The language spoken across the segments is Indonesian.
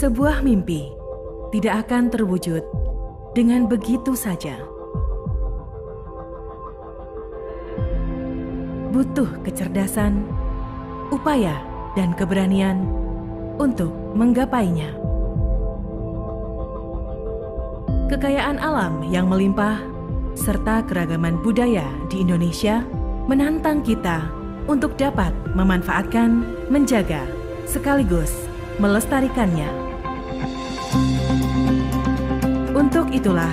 Sebuah mimpi tidak akan terwujud dengan begitu saja. Butuh kecerdasan, upaya, dan keberanian untuk menggapainya. Kekayaan alam yang melimpah serta keragaman budaya di Indonesia menantang kita untuk dapat memanfaatkan, menjaga, sekaligus melestarikannya. Untuk itulah,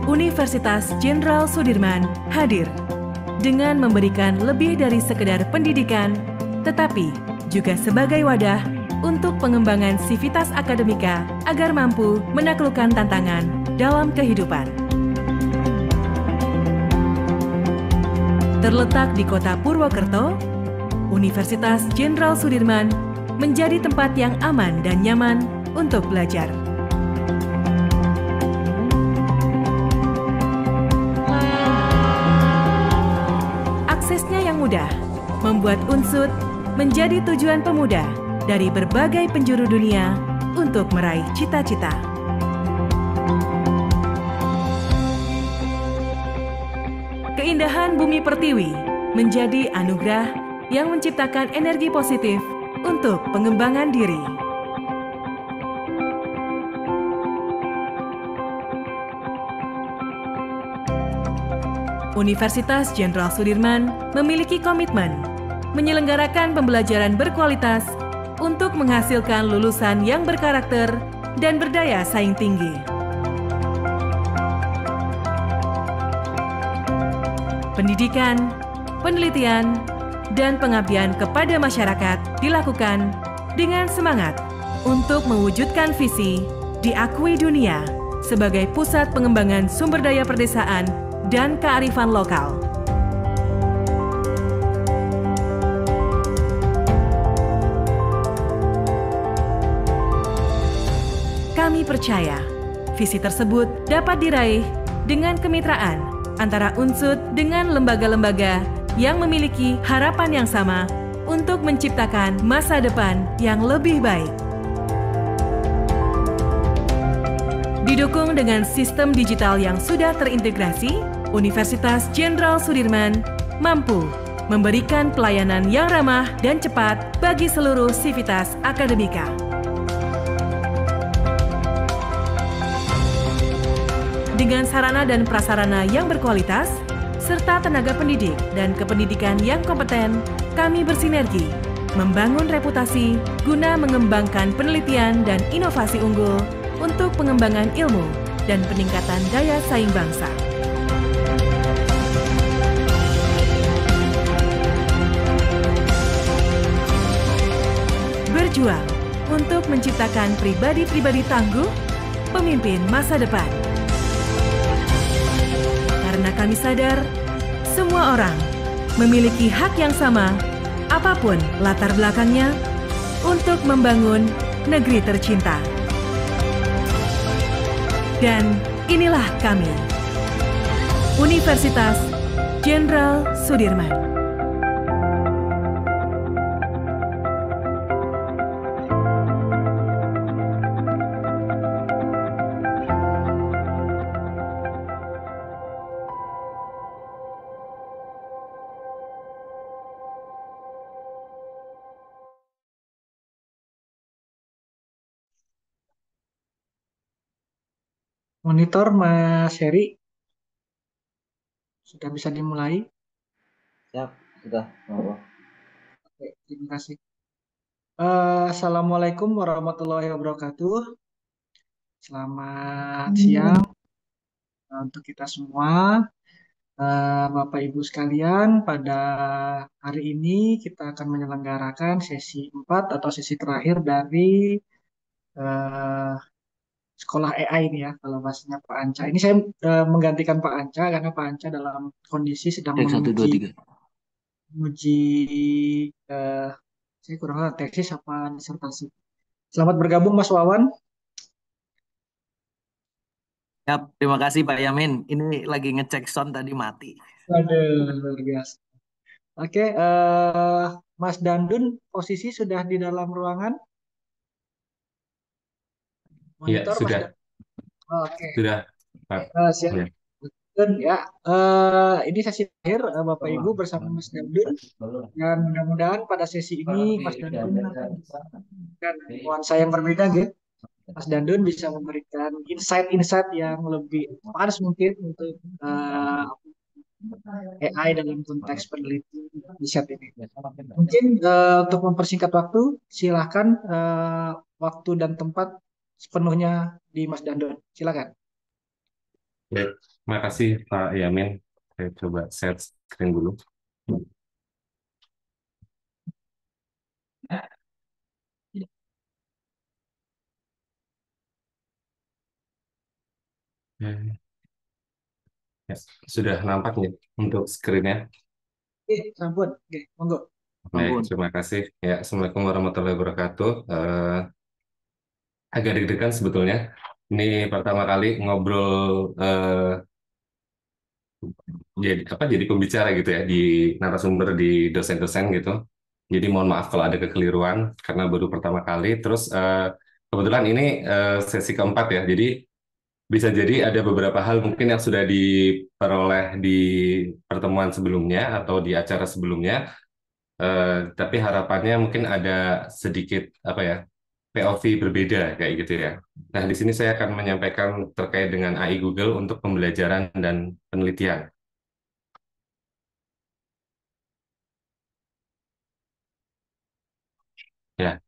Universitas Jenderal Sudirman hadir dengan memberikan lebih dari sekedar pendidikan, tetapi juga sebagai wadah untuk pengembangan sivitas akademika agar mampu menaklukkan tantangan dalam kehidupan. Terletak di kota Purwokerto, Universitas Jenderal Sudirman menjadi tempat yang aman dan nyaman untuk belajar. Aksesnya yang mudah membuat UNSUD menjadi tujuan pemuda dari berbagai penjuru dunia untuk meraih cita-cita. Keindahan bumi pertiwi menjadi anugerah yang menciptakan energi positif untuk pengembangan diri. Universitas Jenderal Sudirman memiliki komitmen menyelenggarakan pembelajaran berkualitas untuk menghasilkan lulusan yang berkarakter dan berdaya saing tinggi. Pendidikan, penelitian, dan pengabdian kepada masyarakat dilakukan dengan semangat untuk mewujudkan visi diakui dunia sebagai pusat pengembangan sumber daya perdesaan dan kearifan lokal. Kami percaya visi tersebut dapat diraih dengan kemitraan antara UNSUD dengan lembaga-lembaga yang memiliki harapan yang sama untuk menciptakan masa depan yang lebih baik. Didukung dengan sistem digital yang sudah terintegrasi, Universitas Jenderal Sudirman mampu memberikan pelayanan yang ramah dan cepat bagi seluruh sivitas akademika. Dengan sarana dan prasarana yang berkualitas, serta tenaga pendidik dan kependidikan yang kompeten, kami bersinergi membangun reputasi guna mengembangkan penelitian dan inovasi unggul untuk pengembangan ilmu dan peningkatan daya saing bangsa. Berjuang untuk menciptakan pribadi-pribadi tangguh, pemimpin masa depan. Karena kami sadar, semua orang memiliki hak yang sama, apapun latar belakangnya, untuk membangun negeri tercinta. Dan inilah kami, Universitas Jenderal Sudirman. Monitor Mas Heri sudah bisa dimulai. Siap, sudah. Oke, terima kasih. Assalamualaikum warahmatullahi wabarakatuh. Selamat siang untuk kita semua. Bapak Ibu sekalian, pada hari ini kita akan menyelenggarakan sesi 4 atau sesi terakhir dari eh, sekolah AI ini ya, kalau bahasanya Pak Anca. Ini saya menggantikan Pak Anca karena Pak Anca dalam kondisi sedang Cek 1, 2, menguji 3. menguji eh, saya kurang tahu tesis apa disertasi. Selamat bergabung Mas Wawan. Siap, terima kasih Pak Yamin. Ini lagi ngecek sound tadi mati. Waduh, luar biasa. Oke, Mas Dandun posisi sudah di dalam ruangan. Ya, Monitor Mas sudah, Dan. Oke. sudah, Pak. Siap. Ya. Dan ya, ini sesi terakhir Bapak Ibu bersama Mas Dandun, dan mudah-mudahan pada sesi ini Mas Dandun akan memberikan nuansa yang berbeda gitu. Mas Dandun bisa memberikan insight-insight yang lebih advance mungkin untuk AI dalam konteks penelitian riset ini. Mungkin untuk mempersingkat waktu, silakan waktu dan tempat sepenuhnya di Mas Dandun. Silakan. Ya, terima kasih Pak Yamin. Saya coba share screen dulu. Ya, sudah nampak nih untuk screen-nya. Oke, sampun. Oke, monggo. Baik, Ampun. terima kasih. Ya, Assalamualaikum warahmatullahi wabarakatuh. Agak deg-degan sebetulnya. Ini pertama kali ngobrol jadi pembicara gitu ya di narasumber di dosen-dosen gitu. Jadi mohon maaf kalau ada kekeliruan karena baru pertama kali. Terus kebetulan ini sesi keempat ya. Jadi bisa jadi ada beberapa hal mungkin yang sudah diperoleh di pertemuan sebelumnya atau di acara sebelumnya. Tapi harapannya mungkin ada sedikit apa ya POV berbeda kayak gitu ya. Nah, di sini saya akan menyampaikan terkait dengan AI Google untuk pembelajaran dan penelitian. Ya,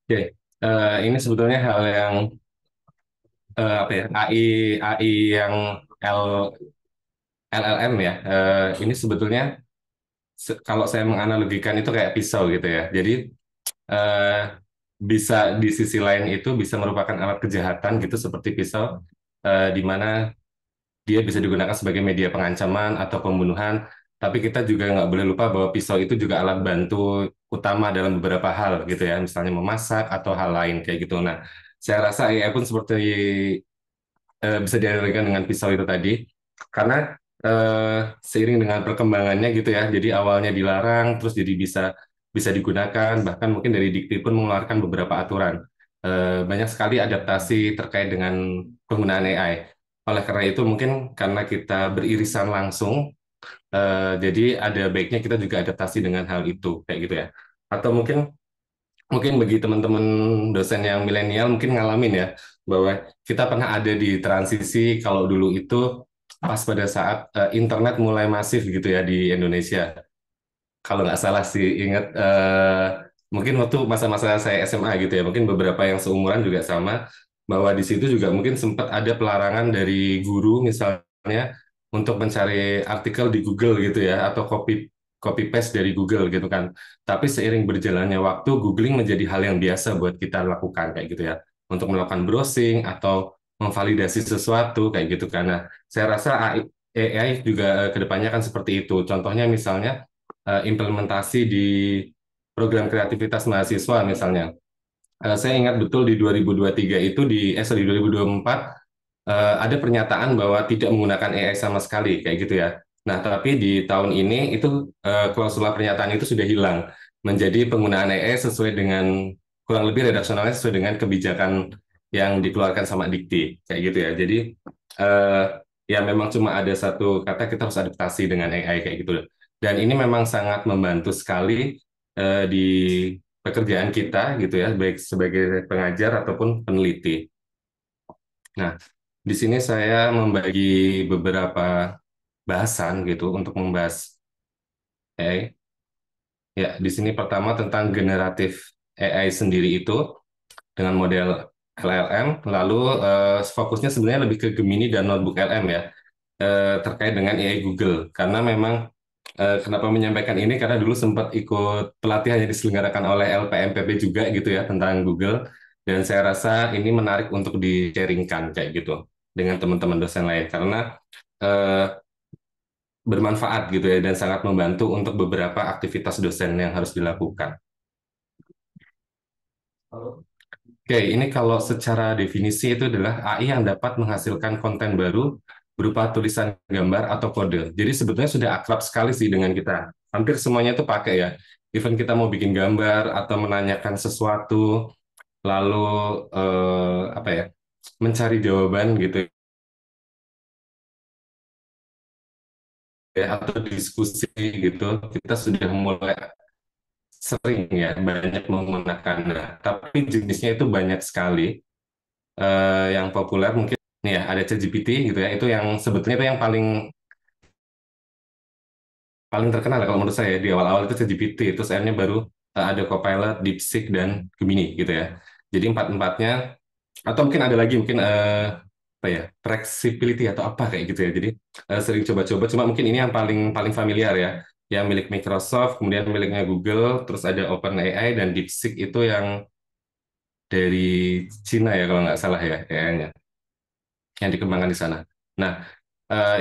oke. Ini sebetulnya hal yang apa ya AI yang L, LLM ya. Ini sebetulnya kalau saya menganalogikan itu kayak pisau gitu ya. Jadi eh, bisa di sisi lain itu bisa merupakan alat kejahatan gitu seperti pisau, di mana dia bisa digunakan sebagai media pengancaman atau pembunuhan. Tapi kita juga nggak boleh lupa bahwa pisau itu juga alat bantu utama dalam beberapa hal gitu ya, misalnya memasak atau hal lain kayak gitu. Nah, saya rasa AI pun seperti bisa dianalogikan dengan pisau itu tadi, karena seiring dengan perkembangannya gitu ya, jadi awalnya dilarang, terus jadi bisa bisa digunakan, bahkan mungkin dari Dikti pun mengeluarkan beberapa aturan. Banyak sekali adaptasi terkait dengan penggunaan AI. Oleh karena itu mungkin karena kita beririsan langsung, jadi ada baiknya kita juga adaptasi dengan hal itu kayak gitu ya. Atau mungkin mungkin bagi teman-teman dosen yang milenial mungkin ngalamin ya bahwa kita pernah ada di transisi kalau dulu itu pas pada saat internet mulai masif gitu ya di Indonesia. Kalau nggak salah sih ingat mungkin waktu masa-masa saya SMA gitu ya, mungkin beberapa yang seumuran juga sama bahwa di situ juga mungkin sempat ada pelarangan dari guru misalnya untuk mencari artikel di Google gitu ya atau copy paste dari Google gitu kan. Tapi seiring berjalannya waktu, googling menjadi hal yang biasa buat kita lakukan kayak gitu ya. Untuk melakukan browsing atau memvalidasi sesuatu kayak gitu. Karena saya rasa AI juga kedepannya kan seperti itu. Contohnya misalnya implementasi di program kreativitas mahasiswa misalnya. Saya ingat betul di 2023 itu sorry 2024 ada pernyataan bahwa tidak menggunakan AI sama sekali kayak gitu ya. Nah, tapi di tahun ini itu klausula pernyataan itu sudah hilang menjadi penggunaan AI sesuai dengan kurang lebih redaksionalnya sesuai dengan kebijakan yang dikeluarkan sama Dikti kayak gitu ya. Jadi eh, ya memang cuma ada satu kata kita harus adaptasi dengan AI kayak gitu. Dan ini memang sangat membantu sekali di pekerjaan kita gitu ya, baik sebagai pengajar ataupun peneliti. Nah, di sini saya membagi beberapa bahasan gitu untuk membahas AI. Ya, di sini pertama tentang generatif AI sendiri itu dengan model LLM, lalu fokusnya sebenarnya lebih ke Gemini dan Notebook LM ya, terkait dengan AI Google. Karena memang kenapa menyampaikan ini karena dulu sempat ikut pelatihan yang diselenggarakan oleh LPMPB juga gitu ya tentang Google, dan saya rasa ini menarik untuk di-sharingkan kayak gitu dengan teman-teman dosen lain karena eh, bermanfaat gitu ya dan sangat membantu untuk beberapa aktivitas dosen yang harus dilakukan. Oke, ini kalau secara definisi itu adalah AI yang dapat menghasilkan konten baru berupa tulisan gambar atau kode. Jadi sebetulnya sudah akrab sekali sih dengan kita. Hampir semuanya itu pakai ya. Even kita mau bikin gambar atau menanyakan sesuatu, lalu apa ya? mencari jawaban gitu ya, atau diskusi gitu, kita sudah mulai sering ya banyak menggunakan. Nah, tapi jenisnya itu banyak sekali. Yang populer mungkin nih ya ada ChatGPT gitu ya, itu yang sebetulnya itu yang paling paling terkenal ya kalau menurut saya di awal-awal itu ChatGPT, terus akhirnya baru ada Copilot, DeepSeek dan Gemini gitu ya. Jadi empat-empatnya atau mungkin ada lagi mungkin apa ya flexibility atau apa kayak gitu ya. Jadi sering coba-coba, cuma mungkin ini yang paling paling familiar ya, yang milik Microsoft, kemudian miliknya Google, terus ada OpenAI dan DeepSeek itu yang dari Cina ya kalau nggak salah ya AI-nya yang dikembangkan di sana. Nah,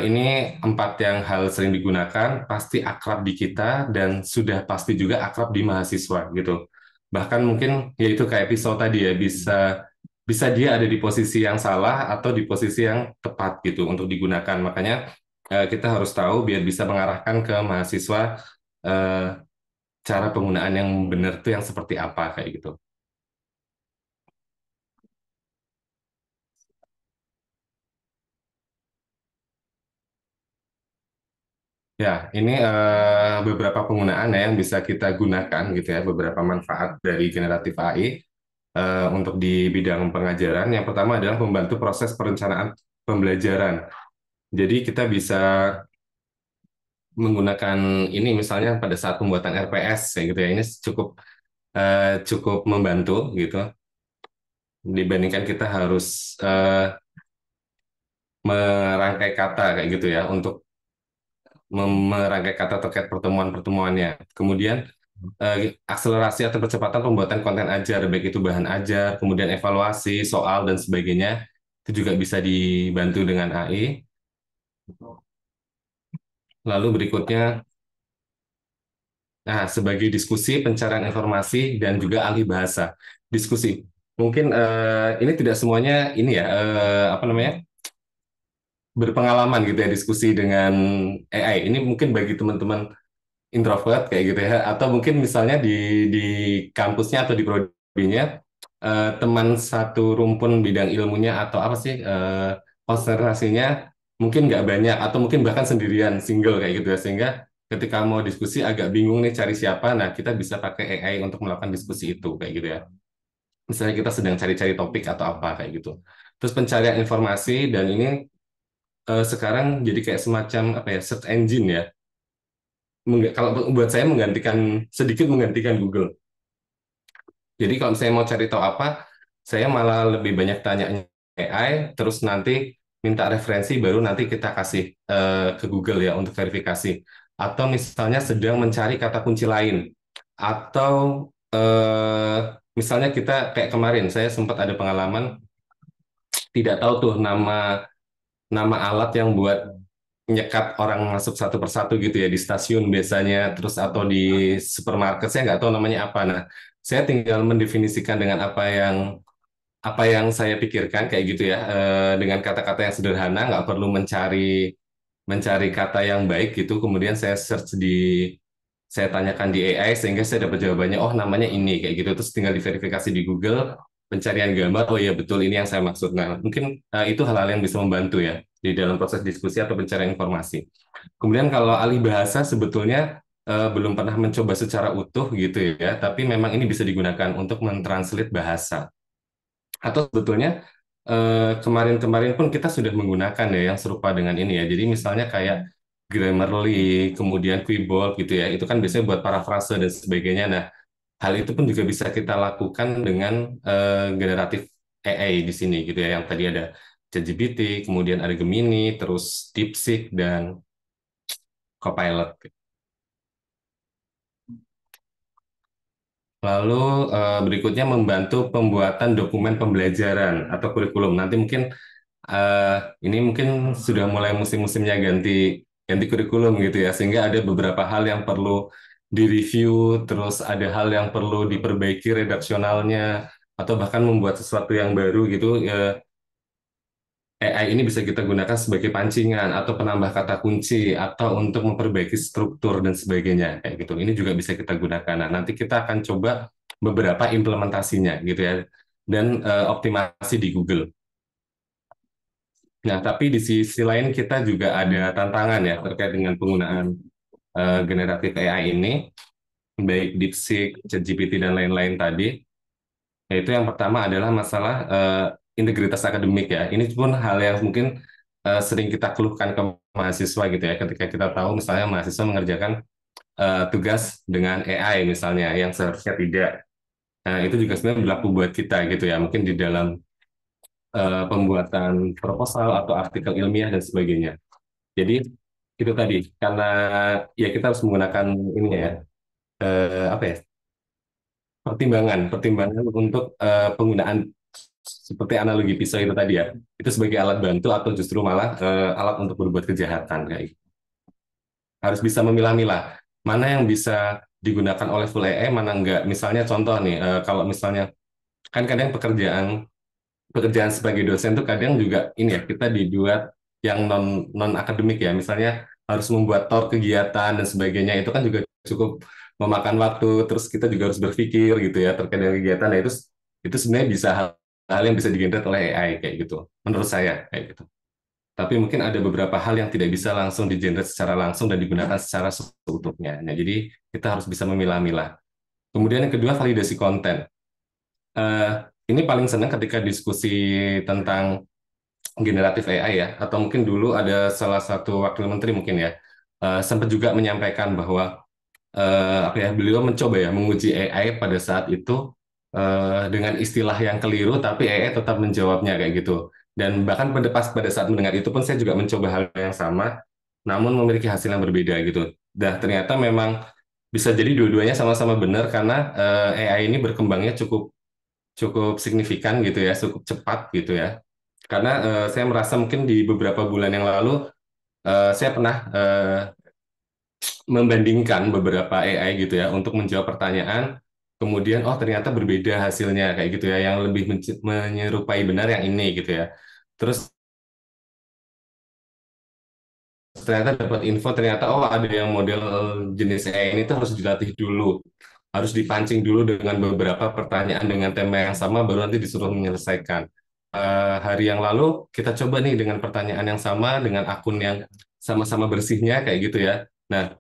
ini empat yang hal sering digunakan, pasti akrab di kita dan sudah pasti juga akrab di mahasiswa gitu. Bahkan mungkin yaitu kayak pisau tadi ya, bisa bisa dia ada di posisi yang salah atau di posisi yang tepat gitu untuk digunakan. Makanya kita harus tahu biar bisa mengarahkan ke mahasiswa eh, cara penggunaan yang benar tuh yang seperti apa kayak gitu. Ya, ini beberapa penggunaan ya yang bisa kita gunakan gitu ya, beberapa manfaat dari generatif AI untuk di bidang pengajaran. Yang pertama adalah membantu proses perencanaan pembelajaran. Jadi kita bisa menggunakan ini misalnya pada saat pembuatan RPS ya gitu ya. Ini cukup cukup membantu gitu dibandingkan kita harus merangkai kata kayak gitu ya untuk merangkai kata terkait pertemuan-pertemuannya. Kemudian akselerasi atau percepatan pembuatan konten ajar, baik itu bahan ajar, kemudian evaluasi, soal, dan sebagainya, itu juga bisa dibantu dengan AI. Lalu berikutnya, nah, sebagai diskusi, pencarian informasi, dan juga ahli bahasa. Diskusi. Mungkin ini tidak semuanya ini ya, apa namanya, berpengalaman gitu ya, diskusi dengan AI. Ini mungkin bagi teman-teman introvert kayak gitu ya, atau mungkin misalnya di kampusnya atau di prodinya teman satu rumpun bidang ilmunya atau apa sih konsentrasinya mungkin nggak banyak atau mungkin bahkan sendirian single kayak gitu ya, sehingga ketika mau diskusi agak bingung nih cari siapa. Nah, kita bisa pakai AI untuk melakukan diskusi itu kayak gitu ya, misalnya kita sedang cari-cari topik atau apa kayak gitu. Terus pencarian informasi, dan ini sekarang jadi kayak semacam apa ya, search engine ya. Kalau buat saya sedikit menggantikan Google. Jadi kalau saya mau cari tahu apa, saya malah lebih banyak tanya AI, terus nanti minta referensi, baru nanti kita kasih ke Google ya untuk verifikasi. Atau misalnya sedang mencari kata kunci lain, atau eh, misalnya kita kayak kemarin, saya sempat ada pengalaman tidak tahu tuh nama nama alat yang buat nyekat orang masuk satu persatu gitu ya di stasiun biasanya, terus atau di supermarket, saya nggak tahu namanya apa. Nah, saya tinggal mendefinisikan dengan apa yang saya pikirkan kayak gitu ya, dengan kata-kata yang sederhana, nggak perlu mencari mencari kata yang baik gitu. Kemudian saya tanyakan di AI sehingga saya dapat jawabannya, oh namanya ini kayak gitu. Terus tinggal diverifikasi di Google, pencarian gambar, oh iya betul ini yang saya maksud. Nah, mungkin itu hal-hal yang bisa membantu ya di dalam proses diskusi atau pencarian informasi. Kemudian kalau alih bahasa sebetulnya belum pernah mencoba secara utuh gitu ya, tapi memang ini bisa digunakan untuk mentranslate bahasa. Atau sebetulnya kemarin-kemarin pun kita sudah menggunakan ya yang serupa dengan ini ya. Jadi misalnya kayak Grammarly, kemudian Quillbot gitu ya. Itu kan biasanya buat parafrase dan sebagainya. Nah, hal itu pun juga bisa kita lakukan dengan generatif AI di sini gitu ya. Yang tadi ada ChatGPT, kemudian ada Gemini, terus DeepSeek dan Copilot. Lalu berikutnya membantu pembuatan dokumen pembelajaran atau kurikulum. Nanti mungkin eh, ini mungkin sudah mulai musim-musimnya ganti ganti kurikulum gitu ya, sehingga ada beberapa hal yang perlu direview, terus ada hal yang perlu diperbaiki redaksionalnya, atau bahkan membuat sesuatu yang baru gitu. AI ini bisa kita gunakan sebagai pancingan atau penambah kata kunci atau untuk memperbaiki struktur dan sebagainya kayak gitu. Ini juga bisa kita gunakan. Nah, nanti kita akan coba beberapa implementasinya gitu ya, dan optimasi di Google. Nah, tapi di sisi lain kita juga ada tantangan ya terkait dengan penggunaan generatif AI ini, baik DeepSeek, ChatGPT, dan lain-lain tadi. Yaitu yang pertama adalah masalah integritas akademik ya. Ini pun hal yang mungkin sering kita keluhkan ke mahasiswa gitu ya, ketika kita tahu misalnya mahasiswa mengerjakan tugas dengan AI misalnya, yang seharusnya tidak. Nah, itu juga sebenarnya berlaku buat kita gitu ya, mungkin di dalam pembuatan proposal atau artikel ilmiah dan sebagainya. Jadi itu tadi, karena ya kita harus menggunakan ini ya, apa ya, pertimbangan untuk penggunaan seperti analogi pisau itu tadi ya, itu sebagai alat bantu atau justru malah alat untuk berbuat kejahatan kayak gitu. Harus bisa memilah-milah mana yang bisa digunakan oleh full AI, mana enggak. Misalnya contoh nih, kalau misalnya kan kadang pekerjaan sebagai dosen tuh kadang juga ini ya, kita dibuat yang non akademik ya, misalnya harus membuat tor kegiatan dan sebagainya, itu kan juga cukup memakan waktu, terus kita juga harus berpikir gitu ya terkait dengan kegiatan. Nah, itu sebenarnya bisa hal yang bisa digenerate oleh AI kayak gitu, menurut saya kayak gitu. Tapi mungkin ada beberapa hal yang tidak bisa langsung digenerate secara langsung dan digunakan secara seutuhnya. Nah, jadi kita harus bisa memilah-milah. Kemudian yang kedua, validasi konten. Eh, ini paling senang ketika diskusi tentang generatif AI ya, atau mungkin dulu ada salah satu wakil menteri mungkin ya, sempat juga menyampaikan bahwa apa ya, beliau mencoba ya menguji AI pada saat itu dengan istilah yang keliru, tapi AI tetap menjawabnya kayak gitu. Dan bahkan pada saat mendengar itu pun saya juga mencoba hal yang sama, namun memiliki hasil yang berbeda gitu. Dan ternyata memang bisa jadi dua-duanya sama-sama benar karena AI ini berkembangnya cukup cukup signifikan gitu ya, cukup cepat gitu ya. Karena saya merasa mungkin di beberapa bulan yang lalu saya pernah membandingkan beberapa AI gitu ya untuk menjawab pertanyaan, kemudian oh ternyata berbeda hasilnya kayak gitu ya, yang lebih menyerupai benar yang ini gitu ya. Terus ternyata dapat info, ternyata oh ada yang model jenis AI ini tuh harus dilatih dulu, harus dipancing dulu dengan beberapa pertanyaan dengan tema yang sama baru nanti disuruh menyelesaikan. Hari yang lalu kita coba nih dengan pertanyaan yang sama dengan akun yang sama-sama bersihnya kayak gitu ya. Nah,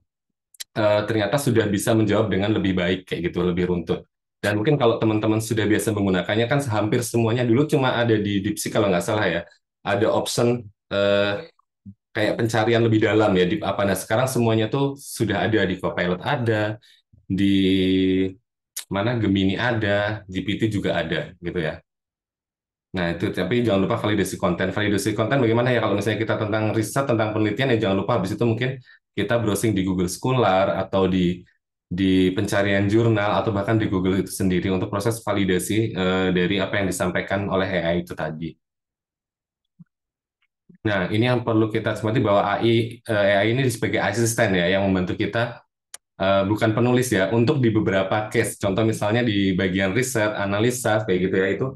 ternyata sudah bisa menjawab dengan lebih baik kayak gitu, lebih runtut. Dan mungkin kalau teman-teman sudah biasa menggunakannya kan hampir semuanya dulu cuma ada di DeepSeek kalau nggak salah ya. Ada option kayak pencarian lebih dalam ya di apa. Nah, sekarang semuanya tuh sudah ada di Copilot, ada di mana Gemini, ada GPT juga ada gitu ya. Nah, itu tapi jangan lupa validasi konten. Validasi konten bagaimana ya kalau misalnya kita tentang riset, tentang penelitian ya jangan lupa habis itu mungkin kita browsing di Google Scholar atau di pencarian jurnal atau bahkan di Google itu sendiri untuk proses validasi dari apa yang disampaikan oleh AI itu tadi. Nah, ini yang perlu kita cermati bahwa AI ini sebagai asisten ya yang membantu kita, bukan penulis ya, untuk di beberapa case. Contoh misalnya di bagian riset, analisa, kayak gitu ya, itu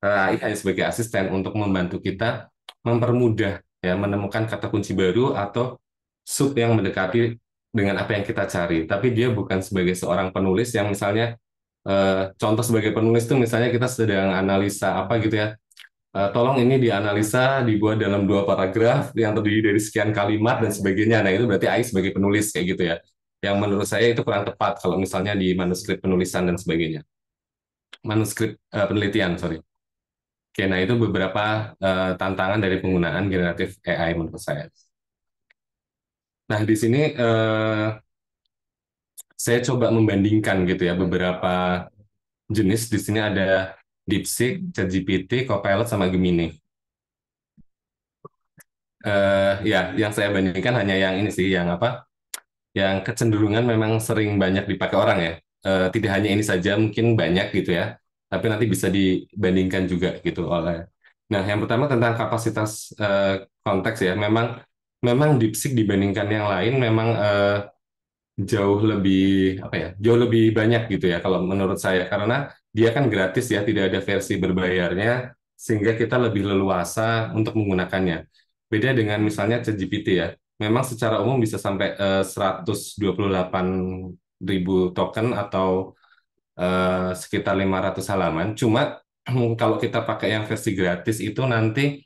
AI hanya sebagai asisten untuk membantu kita mempermudah ya menemukan kata kunci baru atau sub yang mendekati dengan apa yang kita cari. Tapi dia bukan sebagai seorang penulis yang misalnya, contoh sebagai penulis itu misalnya kita sedang analisa apa gitu ya, tolong ini dianalisa, dibuat dalam 2 paragraf yang terdiri dari sekian kalimat dan sebagainya. Nah, itu berarti AI sebagai penulis kayak gitu ya. Yang menurut saya itu kurang tepat kalau misalnya di manuskrip penulisan dan sebagainya. Manuskrip penelitian, sorry. Oke, nah itu beberapa tantangan dari penggunaan generatif AI menurut saya. Nah, di sini saya coba membandingkan gitu ya beberapa jenis. Di sini ada DeepSeek, ChatGPT, Copilot, sama Gemini. Ya, yang saya bandingkan hanya yang ini sih, yang apa? Yang kecenderungan memang sering banyak dipakai orang ya. Tidak hanya ini saja, mungkin banyak gitu ya. Tapi nanti bisa dibandingkan juga gitu oleh. Nah, yang pertama tentang kapasitas konteks ya. Memang DeepSeek dibandingkan yang lain memang jauh lebih apa ya? Jauh lebih banyak gitu ya kalau menurut saya, karena dia kan gratis ya, tidak ada versi berbayarnya sehingga kita lebih leluasa untuk menggunakannya. Beda dengan misalnya ChatGPT ya. Memang secara umum bisa sampai 128.000 token atau sekitar 500 halaman. Cuma kalau kita pakai yang versi gratis itu nanti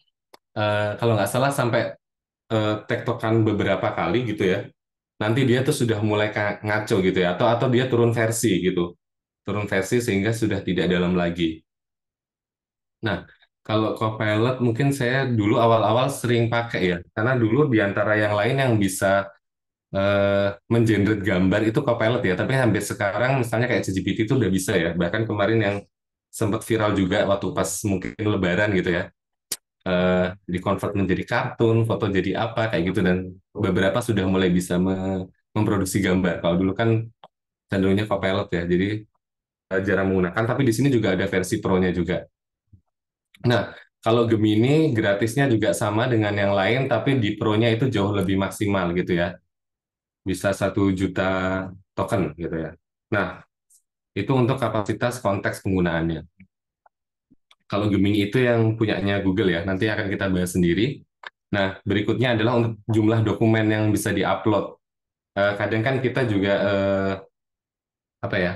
kalau nggak salah sampai tektokan beberapa kali gitu ya. Nanti dia tuh sudah mulai ngaco gitu ya, atau dia turun versi gitu, turun versi sehingga sudah tidak dalam lagi. Nah, kalau Copilot mungkin saya dulu awal-awal sering pakai ya, karena dulu di antara yang lain yang bisa mengenerate gambar itu Copilot ya, tapi hampir sekarang misalnya kayak ChatGPT itu udah bisa ya, bahkan kemarin yang sempat viral juga waktu pas mungkin Lebaran gitu ya, di-convert menjadi kartun, foto jadi apa kayak gitu, dan beberapa sudah mulai bisa memproduksi gambar. Kalau dulu kan cenderungnya Copilot ya, jadi jarang menggunakan, tapi di sini juga ada versi Pro-nya juga. Nah, kalau Gemini gratisnya juga sama dengan yang lain, tapi di Pro-nya itu jauh lebih maksimal gitu ya, bisa 1 juta token gitu ya. Nah, itu untuk kapasitas konteks penggunaannya. Kalau Gemini itu yang punyanya Google ya, nanti akan kita bahas sendiri. Nah, berikutnya adalah untuk jumlah dokumen yang bisa diupload. Kadang kan kita juga apa ya?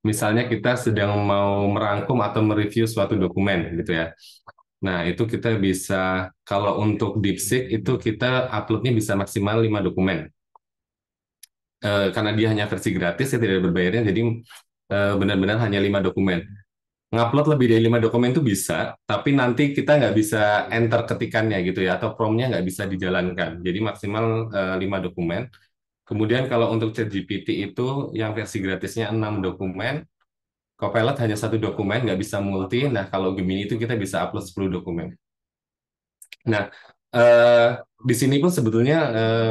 Misalnya kita sedang mau merangkum atau mereview suatu dokumen gitu ya. Nah, itu kita bisa kalau untuk DeepSeek itu kita uploadnya bisa maksimal 5 dokumen. Karena dia hanya versi gratis ya tidak ada berbayarnya, jadi benar-benar hanya 5 dokumen. Ngupload lebih dari 5 dokumen itu bisa, tapi nanti kita nggak bisa enter ketikannya gitu ya, atau prompt-nya nggak bisa dijalankan. Jadi maksimal 5 dokumen. Kemudian kalau untuk ChatGPT itu yang versi gratisnya 6 dokumen, Copilot hanya 1 dokumen, nggak bisa multi. Nah, kalau Gemini itu kita bisa upload 10 dokumen. Nah, eh, di sini pun sebetulnya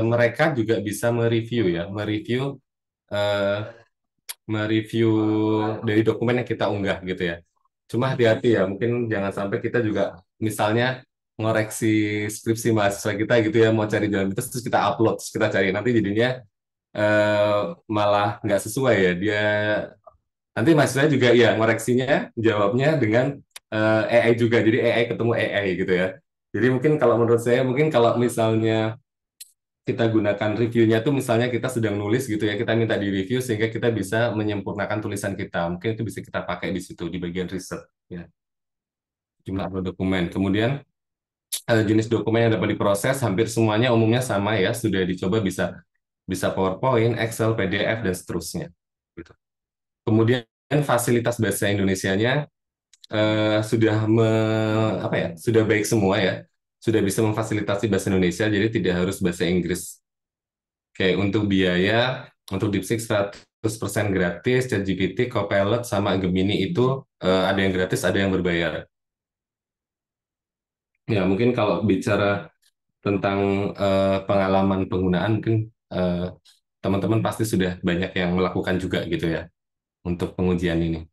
mereka juga bisa mereview ya, eh, mereview dari dokumen yang kita unggah gitu ya. Cuma hati-hati ya, mungkin jangan sampai kita juga misalnya ngoreksi skripsi mahasiswa kita gitu ya, mau cari jalan pintas terus kita upload, terus kita cari nanti jadinya eh, malah nggak sesuai ya. Dia nanti mahasiswa juga ya ngoreksinya jawabnya dengan AI juga, jadi AI ketemu AI gitu ya. Jadi mungkin kalau menurut saya mungkin kalau misalnya kita gunakan reviewnya tuh misalnya kita sedang nulis gitu ya, kita minta di review sehingga kita bisa menyempurnakan tulisan kita. Mungkin itu bisa kita pakai di situ di bagian riset ya, jumlah upload dokumen. Kemudian jenis dokumen yang dapat diproses hampir semuanya umumnya sama ya, sudah dicoba bisa bisa PowerPoint, Excel, PDF dan seterusnya. Gitu. Kemudian fasilitas bahasa Indonesianya sudah apa ya, sudah baik semua ya, sudah bisa memfasilitasi bahasa Indonesia, jadi tidak harus bahasa Inggris. Kayak untuk biaya, untuk DeepSeek 100% gratis, ChatGPT, Copilot, sama Gemini itu ada yang gratis, ada yang berbayar. Ya, mungkin kalau bicara tentang pengalaman penggunaan, mungkin eh, teman-teman pasti sudah banyak yang melakukan juga gitu ya, untuk pengujian ini.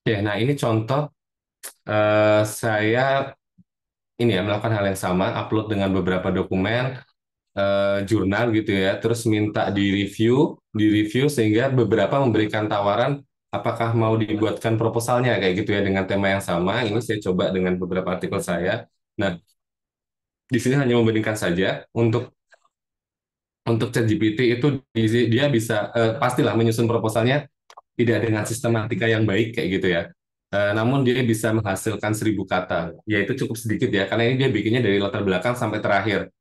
Oke, nah ini contoh saya ini ya melakukan hal yang sama, upload dengan beberapa dokumen, jurnal gitu ya, terus minta di review sehingga beberapa memberikan tawaran apakah mau dibuatkan proposalnya kayak gitu ya dengan tema yang sama. Ini saya coba dengan beberapa artikel saya. Nah, di sini hanya membandingkan saja untuk ChatGPT itu dia bisa pastilah menyusun proposalnya tidak dengan sistematika yang baik kayak gitu ya. Namun dia bisa menghasilkan 1.000 kata, yaitu cukup sedikit ya, karena ini dia bikinnya dari latar belakang sampai terakhir.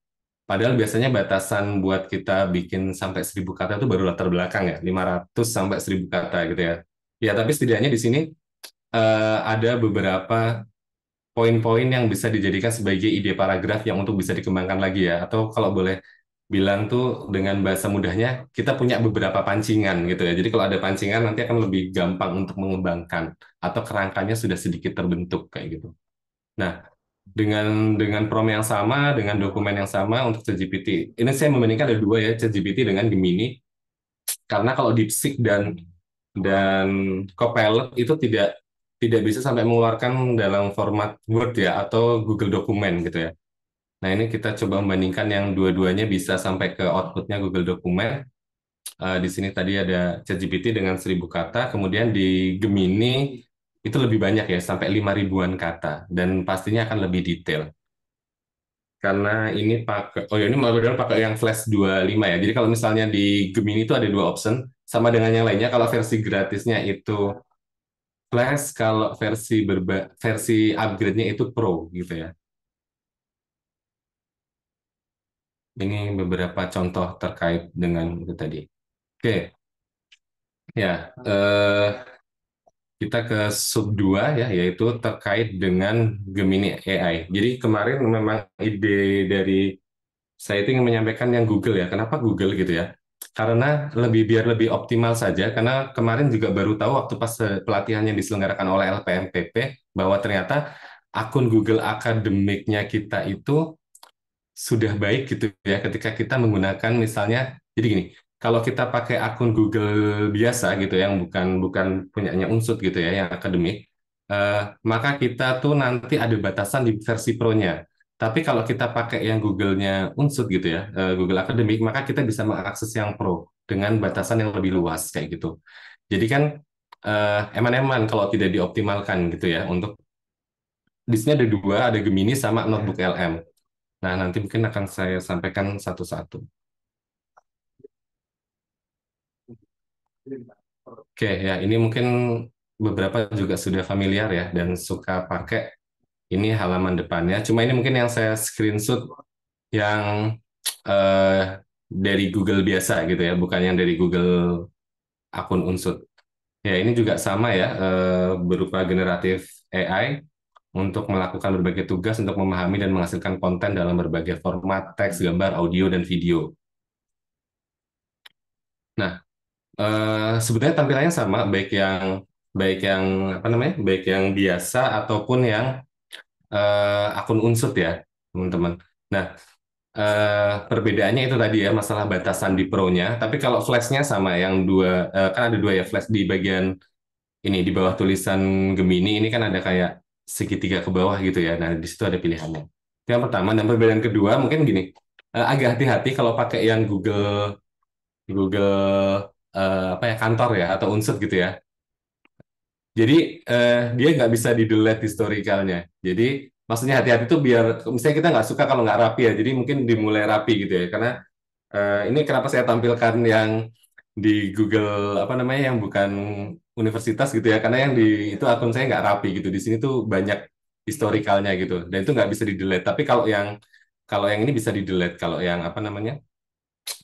Padahal biasanya batasan buat kita bikin sampai 1.000 kata itu baru latar belakang ya, 500 sampai 1.000 kata gitu ya. Ya, tapi setidaknya di sini ada beberapa poin-poin yang bisa dijadikan sebagai ide paragraf yang untuk bisa dikembangkan lagi ya. Atau kalau boleh bilang tuh dengan bahasa mudahnya, kita punya beberapa pancingan gitu ya. Jadi kalau ada pancingan nanti akan lebih gampang untuk mengembangkan atau kerangkanya sudah sedikit terbentuk kayak gitu. Nah, dengan prompt yang sama, dengan dokumen yang sama untuk ChatGPT. Ini saya membandingkan ada dua ya, ChatGPT dengan Gemini. Karena kalau DeepSeek dan Copilot itu tidak bisa sampai mengeluarkan dalam format Word ya atau Google Dokumen gitu ya. Nah, ini kita coba membandingkan yang dua-duanya bisa sampai ke outputnya Google Dokumen. Di sini tadi ada ChatGPT dengan 1.000 kata, kemudian di Gemini itu lebih banyak ya, sampai 5.000-an kata, dan pastinya akan lebih detail. Karena ini pakai, oh ya ini model pakai yang Flash 25 ya. Jadi kalau misalnya di Gemini itu ada 2 option, sama dengan yang lainnya. Kalau versi gratisnya itu Flash kalau versi upgrade-nya itu Pro gitu ya. Ini beberapa contoh terkait dengan itu tadi. Oke, ya kita ke sub 2 ya, yaitu terkait dengan Gemini AI. Jadi kemarin memang ide dari saya itu ingin menyampaikan yang Google ya. Kenapa Google gitu ya? Karena biar lebih optimal saja. Karena kemarin juga baru tahu waktu pas pelatihan yang diselenggarakan oleh LPMPP bahwa ternyata akun Google akademiknya kita itu sudah baik gitu ya ketika kita menggunakan misalnya, jadi gini, kalau kita pakai akun Google biasa gitu yang bukan bukan punyanya Unsur gitu ya yang akademik, eh, maka kita tuh nanti ada batasan di versi Pro-nya. Tapi kalau kita pakai yang Google-nya Unsur gitu ya, Google akademik, maka kita bisa mengakses yang Pro dengan batasan yang lebih luas kayak gitu. Jadi kan eman-eman kalau tidak dioptimalkan gitu ya. Untuk di sini ada dua, ada Gemini sama Notebook LM. Nah, nanti mungkin akan saya sampaikan satu-satu. Oke, ya ini mungkin beberapa juga sudah familiar ya dan suka pakai ini halaman depannya. Cuma ini mungkin yang saya screenshot yang eh, dari Google biasa gitu ya, bukan yang dari Google akun Unsur. Ya, ini juga sama ya, berupa generatif AI untuk melakukan berbagai tugas untuk memahami dan menghasilkan konten dalam berbagai format teks, gambar, audio, dan video. Nah, sebetulnya tampilannya sama, baik yang apa namanya, baik yang biasa ataupun yang akun Unsur ya, teman-teman. Nah, perbedaannya itu tadi ya masalah batasan di Pro-nya. Tapi kalau Flash-nya sama, yang dua kan ada dua ya Flash di bagian ini di bawah tulisan Gemini ini kan ada kayak segitiga ke bawah gitu ya. Nah, di situ ada pilihannya. Itu yang pertama. Dan perbedaan kedua mungkin gini, agak hati-hati kalau pakai yang Google Google apa ya kantor ya atau Unsur gitu ya. Jadi dia nggak bisa di-delete historicalnya. Jadi maksudnya hati-hati tuh biar misalnya kita nggak suka kalau nggak rapi ya. Jadi mungkin dimulai rapi gitu ya. Karena ini kenapa saya tampilkan yang di Google apa namanya yang bukan universitas gitu ya. Karena yang di itu akun saya nggak rapi gitu. Di sini tuh banyak historicalnya gitu. Dan itu nggak bisa di-delete. Tapi kalau yang ini bisa di-delete. Kalau yang apa namanya?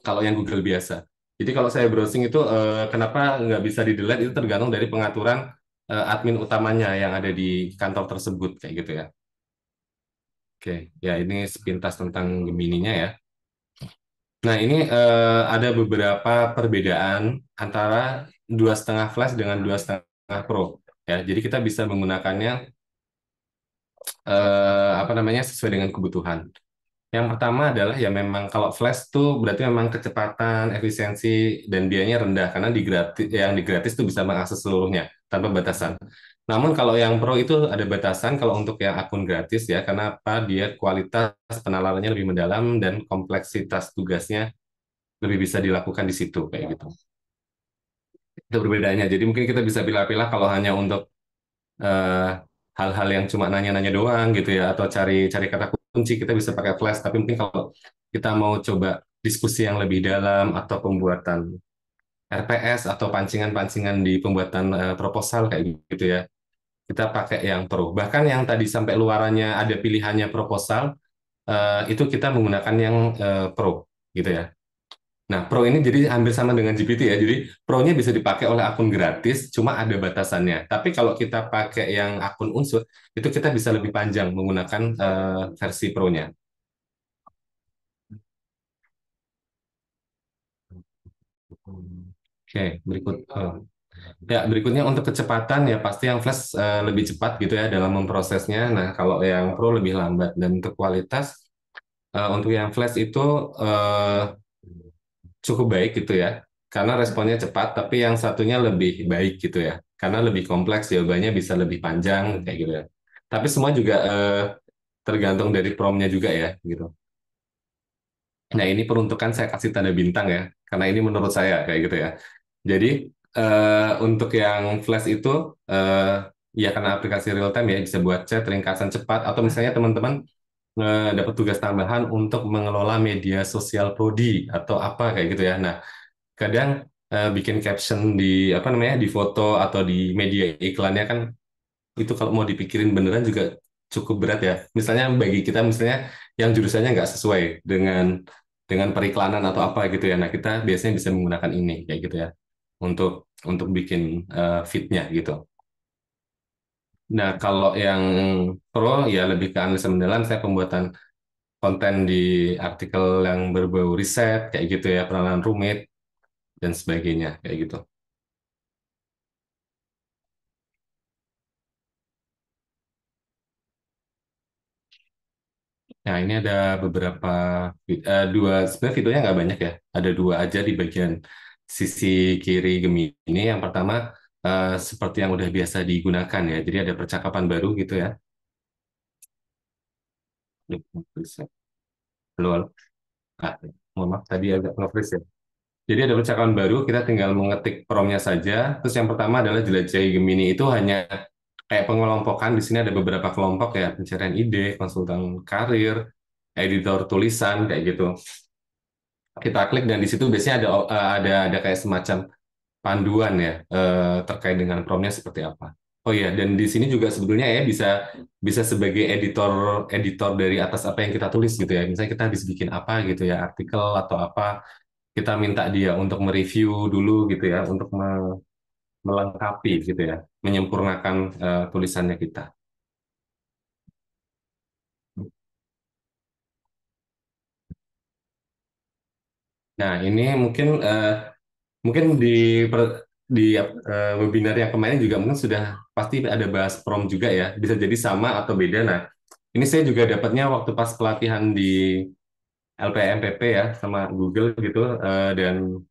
Kalau yang Google biasa. Jadi kalau saya browsing itu kenapa nggak bisa di-delete itu tergantung dari pengaturan admin utamanya yang ada di kantor tersebut kayak gitu ya. Oke, ya ini sepintas tentang Gemini-nya ya. Nah ini ada beberapa perbedaan antara 2,5 flash dengan 2,5 Pro. Ya, jadi kita bisa menggunakannya apa namanya sesuai dengan kebutuhan. Yang pertama adalah ya memang kalau flash tuh berarti memang kecepatan, efisiensi dan biayanya rendah karena yang di gratis tuh bisa mengakses seluruhnya tanpa batasan. Namun kalau yang pro itu ada batasan kalau untuk yang akun gratis ya karena apa dia kualitas penalarannya lebih mendalam dan kompleksitas tugasnya lebih bisa dilakukan di situ kayak gitu. Itu perbedaannya. Jadi mungkin kita bisa pilih-pilih kalau hanya untuk eh, hal-hal yang cuma nanya-nanya doang gitu ya atau cari kata kunci kita bisa pakai Flash tapi mungkin kalau kita mau coba diskusi yang lebih dalam atau pembuatan RPS atau pancingan-pancingan di pembuatan proposal kayak gitu ya kita pakai yang Pro bahkan yang tadi sampai luarannya ada pilihannya proposal itu kita menggunakan yang Pro gitu ya. Nah, Pro ini jadi hampir sama dengan GPT ya. Jadi Pro-nya bisa dipakai oleh akun gratis, cuma ada batasannya. Tapi kalau kita pakai yang akun Unsur, itu kita bisa lebih panjang menggunakan versi Pro-nya. Oke, berikutnya untuk kecepatan ya pasti yang Flash lebih cepat gitu ya dalam memprosesnya. Nah, kalau yang Pro lebih lambat dan untuk kualitas untuk yang Flash itu cukup baik gitu ya, karena responnya cepat, tapi yang satunya lebih baik gitu ya, karena lebih kompleks jawabannya bisa lebih panjang kayak gitu ya. Tapi semua juga tergantung dari promnya juga ya gitu. Nah ini peruntukan saya kasih tanda bintang ya, karena ini menurut saya kayak gitu ya. Jadi untuk yang Flash itu ya karena aplikasi real time ya bisa buat chat ringkasan cepat atau misalnya teman-teman dapat tugas tambahan untuk mengelola media sosial prodi atau apa kayak gitu ya. Nah, kadang bikin caption di apa namanya di foto atau di media iklannya kan itu kalau mau dipikirin beneran juga cukup berat ya. Misalnya bagi kita misalnya yang jurusannya nggak sesuai dengan periklanan atau apa gitu ya. Nah, kita biasanya bisa menggunakan ini kayak gitu ya untuk bikin feed-nya gitu. Nah, kalau yang pro ya lebih ke analisa mendalam, saya pembuatan konten di artikel yang berbau riset kayak gitu ya, penelitian rumit dan sebagainya kayak gitu. Nah, ini ada beberapa dua sebenarnya videonya nggak banyak ya. Ada dua aja di bagian sisi kiri Gemini. Yang pertama seperti yang udah biasa digunakan ya. Jadi ada percakapan baru gitu ya. Halo, halo. Ah, mohon maaf tadi agak nge-freeze ya. Jadi ada percakapan baru, kita tinggal mengetik prompt-nya saja. Terus yang pertama adalah jelajahi Gemini itu hanya kayak pengelompokan. Di sini ada beberapa kelompok ya, pencarian ide, konsultan karir, editor tulisan kayak gitu. Kita klik dan di situ biasanya ada kayak semacam panduan ya terkait dengan prompt-nya seperti apa. Oh iya, dan di sini juga sebetulnya ya bisa bisa sebagai editor editor dari atas apa yang kita tulis gitu ya. Misalnya kita habis bikin apa gitu ya, artikel atau apa, kita minta dia untuk mereview dulu gitu ya, untuk melengkapi gitu ya, menyempurnakan tulisannya kita. Nah, ini mungkin di webinar yang kemarin juga mungkin sudah pasti ada bahas prompt juga ya. Bisa jadi sama atau beda. Nah, ini saya juga dapatnya waktu pas pelatihan di LPMPP ya sama Google gitu dan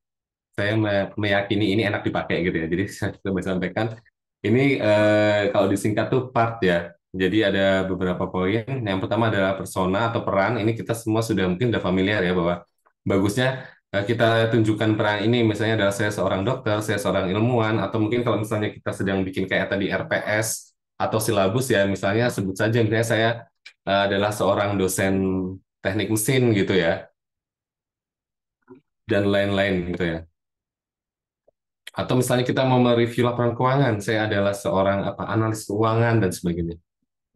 saya meyakini ini enak dipakai gitu ya. Jadi saya coba sampaikan ini kalau disingkat tuh part ya. Jadi ada beberapa poin. Yang pertama adalah persona atau peran. Ini kita semua sudah mungkin sudah familiar ya bahwa bagusnya kita tunjukkan peran ini. Misalnya adalah saya seorang dokter, saya seorang ilmuwan, atau mungkin kalau misalnya kita sedang bikin kayak tadi RPS atau silabus ya, misalnya sebut saja misalnya saya adalah seorang dosen teknik mesin gitu ya, dan lain-lain gitu ya. Atau misalnya kita mau mereview laporan keuangan, saya adalah seorang apa analis keuangan dan sebagainya.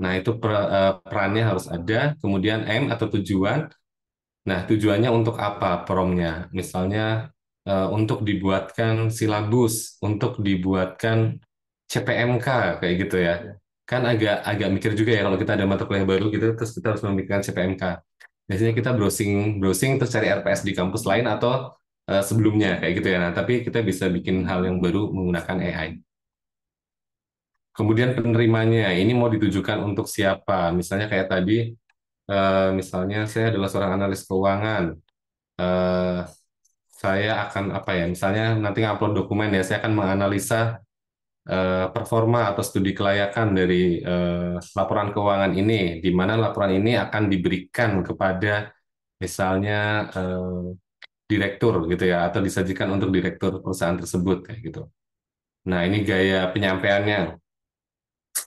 Nah, itu perannya harus ada, kemudian M atau tujuan. Nah, tujuannya untuk apa promnya? Misalnya untuk dibuatkan silabus, untuk dibuatkan CPMK kayak gitu ya. Kan agak agak mikir juga ya kalau kita ada mata kuliah baru gitu terus kita harus memikirkan CPMK. Biasanya kita browsing browsing terus cari RPS di kampus lain atau sebelumnya kayak gitu ya. Nah, tapi kita bisa bikin hal yang baru menggunakan AI. Kemudian penerimanya, ini mau ditujukan untuk siapa? Misalnya kayak tadi, misalnya saya adalah seorang analis keuangan. Eh, saya akan apa ya? Misalnya nanti ngupload dokumen ya, saya akan menganalisa performa atau studi kelayakan dari laporan keuangan ini, di mana laporan ini akan diberikan kepada misalnya direktur gitu ya, atau disajikan untuk direktur perusahaan tersebut kayak gitu. Nah, ini gaya penyampaiannya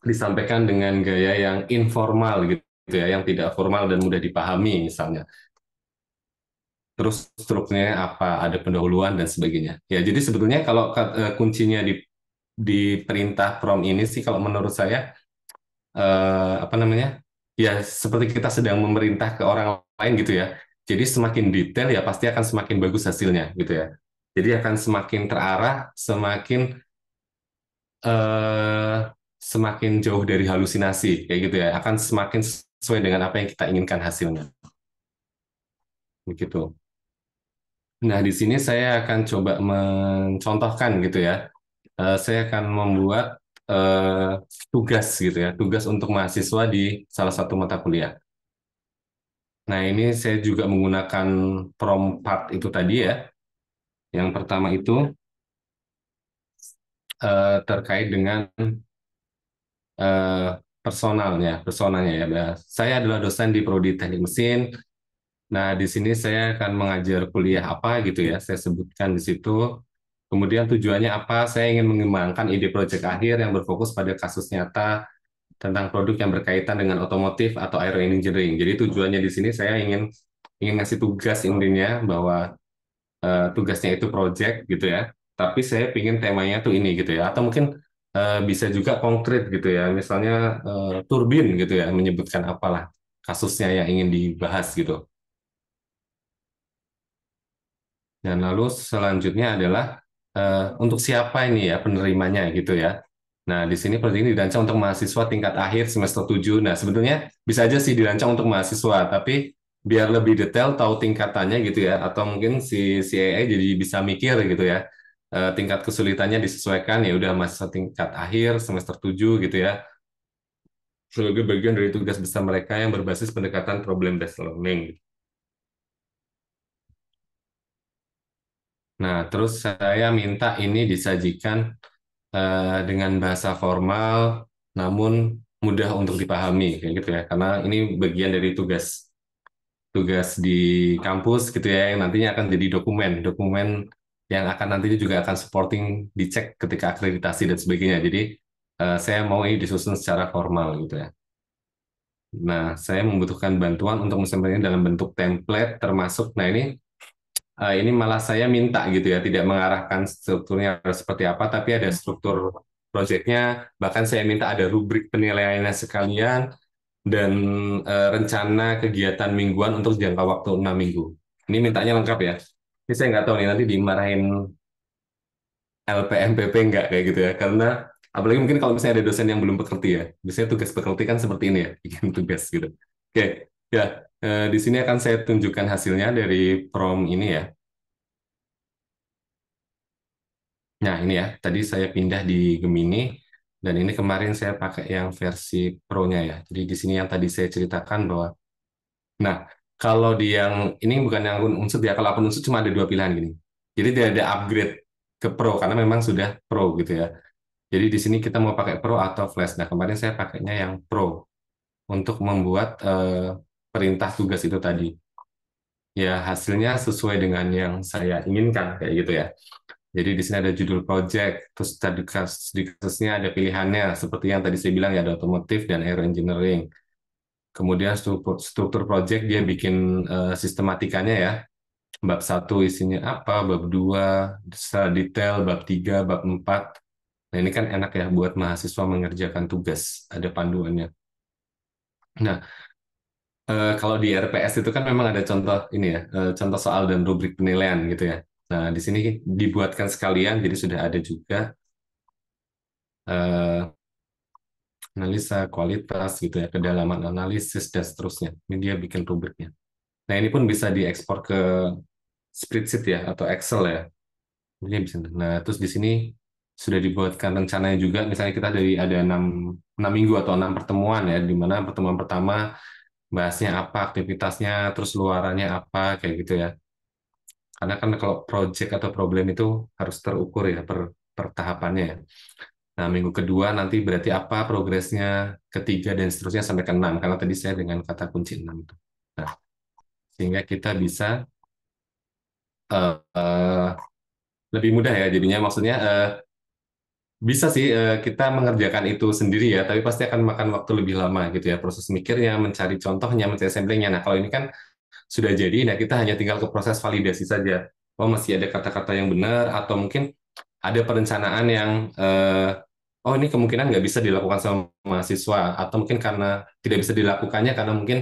disampaikan dengan gaya yang informal gitu ya, yang tidak formal dan mudah dipahami misalnya. Terus strukturnya apa, ada pendahuluan dan sebagainya. Ya, jadi sebetulnya kalau kuncinya di perintah prompt ini sih kalau menurut saya apa namanya? Ya seperti kita sedang memerintah ke orang lain gitu ya. Jadi semakin detail ya pasti akan semakin bagus hasilnya gitu ya. Jadi akan semakin terarah, eh, semakin jauh dari halusinasi kayak gitu ya. Akan semakin sesuai dengan apa yang kita inginkan hasilnya. Begitu. Nah, di sini saya akan coba mencontohkan gitu ya. Saya akan membuat eh, tugas gitu ya, tugas untuk mahasiswa di salah satu mata kuliah. Nah, ini saya juga menggunakan prompt part itu tadi ya. Yang pertama itu terkait dengan eh, personalnya ya. Nah, saya adalah dosen di Prodi Teknik Mesin. Nah, di sini saya akan mengajar kuliah apa gitu ya. Saya sebutkan di situ. Kemudian tujuannya apa? Saya ingin mengembangkan ide proyek akhir yang berfokus pada kasus nyata tentang produk yang berkaitan dengan otomotif atau aero engineering. Jadi tujuannya di sini saya ingin ngasih tugas intinya bahwa tugasnya itu project gitu ya. tapi saya pingin temanya tuh ini gitu ya. Atau mungkin bisa juga konkret gitu ya. Misalnya turbin gitu ya, menyebutkan apalah kasusnya yang ingin dibahas gitu. Dan lalu selanjutnya adalah untuk siapa ini ya penerimanya gitu ya. Nah, di sini proyek ini dirancang untuk mahasiswa tingkat akhir semester 7. Nah, sebetulnya bisa aja sih dirancang untuk mahasiswa, tapi biar lebih detail tahu tingkatannya gitu ya, atau mungkin si AI jadi bisa mikir gitu ya. Tingkat kesulitannya disesuaikan ya udah mahasiswa tingkat akhir semester 7 gitu ya. Sebagai bagian dari tugas besar mereka yang berbasis pendekatan problem based learning. Nah, terus saya minta ini disajikan dengan bahasa formal, namun mudah untuk dipahami, kayak gitu ya. Karena ini bagian dari tugas tugas di kampus gitu ya, yang nantinya akan jadi dokumen yang akan nantinya juga akan supporting dicek ketika akreditasi dan sebagainya. Jadi saya mau ini disusun secara formal gitu ya. Nah, saya membutuhkan bantuan untuk menyusun ini dalam bentuk template termasuk. Nah, ini malah saya minta gitu ya, tidak mengarahkan strukturnya harus seperti apa, tapi ada struktur proyeknya, bahkan saya minta ada rubrik penilaiannya sekalian, dan rencana kegiatan mingguan untuk jangka waktu 6 minggu. Ini mintanya lengkap ya. Ini saya nggak tahu nih, nanti dimarahin LPMPP nggak kayak gitu ya, karena apalagi mungkin kalau misalnya ada dosen yang belum pekerti ya, biasanya tugas pekerti kan seperti ini ya, bikin tugas gitu. Oke, ya, di sini akan saya tunjukkan hasilnya dari prom ini ya. Nah, ini ya, tadi saya pindah di Gemini, dan ini kemarin saya pakai yang versi Pro-nya ya. Jadi di sini yang tadi saya ceritakan bahwa, nah, kalau di yang, ini bukan yang akun unsur ya, kalau akun unsur cuma ada dua pilihan gini. Jadi tidak ada upgrade ke Pro, karena memang sudah Pro gitu ya. Jadi di sini kita mau pakai Pro atau Flash. Nah, kemarin saya pakainya yang Pro, untuk membuat perintah tugas itu tadi. Ya, hasilnya sesuai dengan yang saya inginkan, kayak gitu ya. Jadi di sini ada judul project, terus tadi di kasusnya ada pilihannya, seperti yang tadi saya bilang ya, ada otomotif dan aero engineering. Kemudian struktur project dia bikin sistematikanya ya. Bab satu isinya apa, bab 2 secara detail, bab 3 bab 4. Nah, ini kan enak ya buat mahasiswa mengerjakan tugas, ada panduannya. Nah, kalau di RPS itu kan memang ada contoh ini ya, contoh soal dan rubrik penilaian gitu ya. Nah, di sini dibuatkan sekalian, jadi sudah ada juga eh, analisa kualitas gitu ya, kedalaman analisis dan seterusnya. Ini dia bikin rubriknya. Nah, ini pun bisa diekspor ke spreadsheet ya atau Excel ya. Ini bisa. Nah, terus di sini sudah dibuatkan rencananya juga. Misalnya kita dari ada 6 minggu atau 6 pertemuan ya, di mana pertemuan pertama bahasnya apa, aktivitasnya, terus luarannya apa, kayak gitu ya. Karena kan kalau project atau problem itu harus terukur ya per tahapannya ya. Nah, minggu kedua nanti berarti apa progresnya, ketiga dan seterusnya sampai ke 6, karena tadi saya dengan kata kunci 6 itu. Nah, sehingga kita bisa eh, eh, lebih mudah ya jadinya, maksudnya bisa sih kita mengerjakan itu sendiri ya, tapi pasti akan makan waktu lebih lama gitu ya, proses mikirnya, mencari contohnya, mencari samplingnya. Nah, kalau ini kan sudah jadi, nah kita hanya tinggal ke proses validasi saja. Oh, masih ada kata-kata yang benar, atau mungkin ada perencanaan yang oh ini kemungkinan nggak bisa dilakukan sama mahasiswa, atau mungkin karena tidak bisa dilakukannya karena mungkin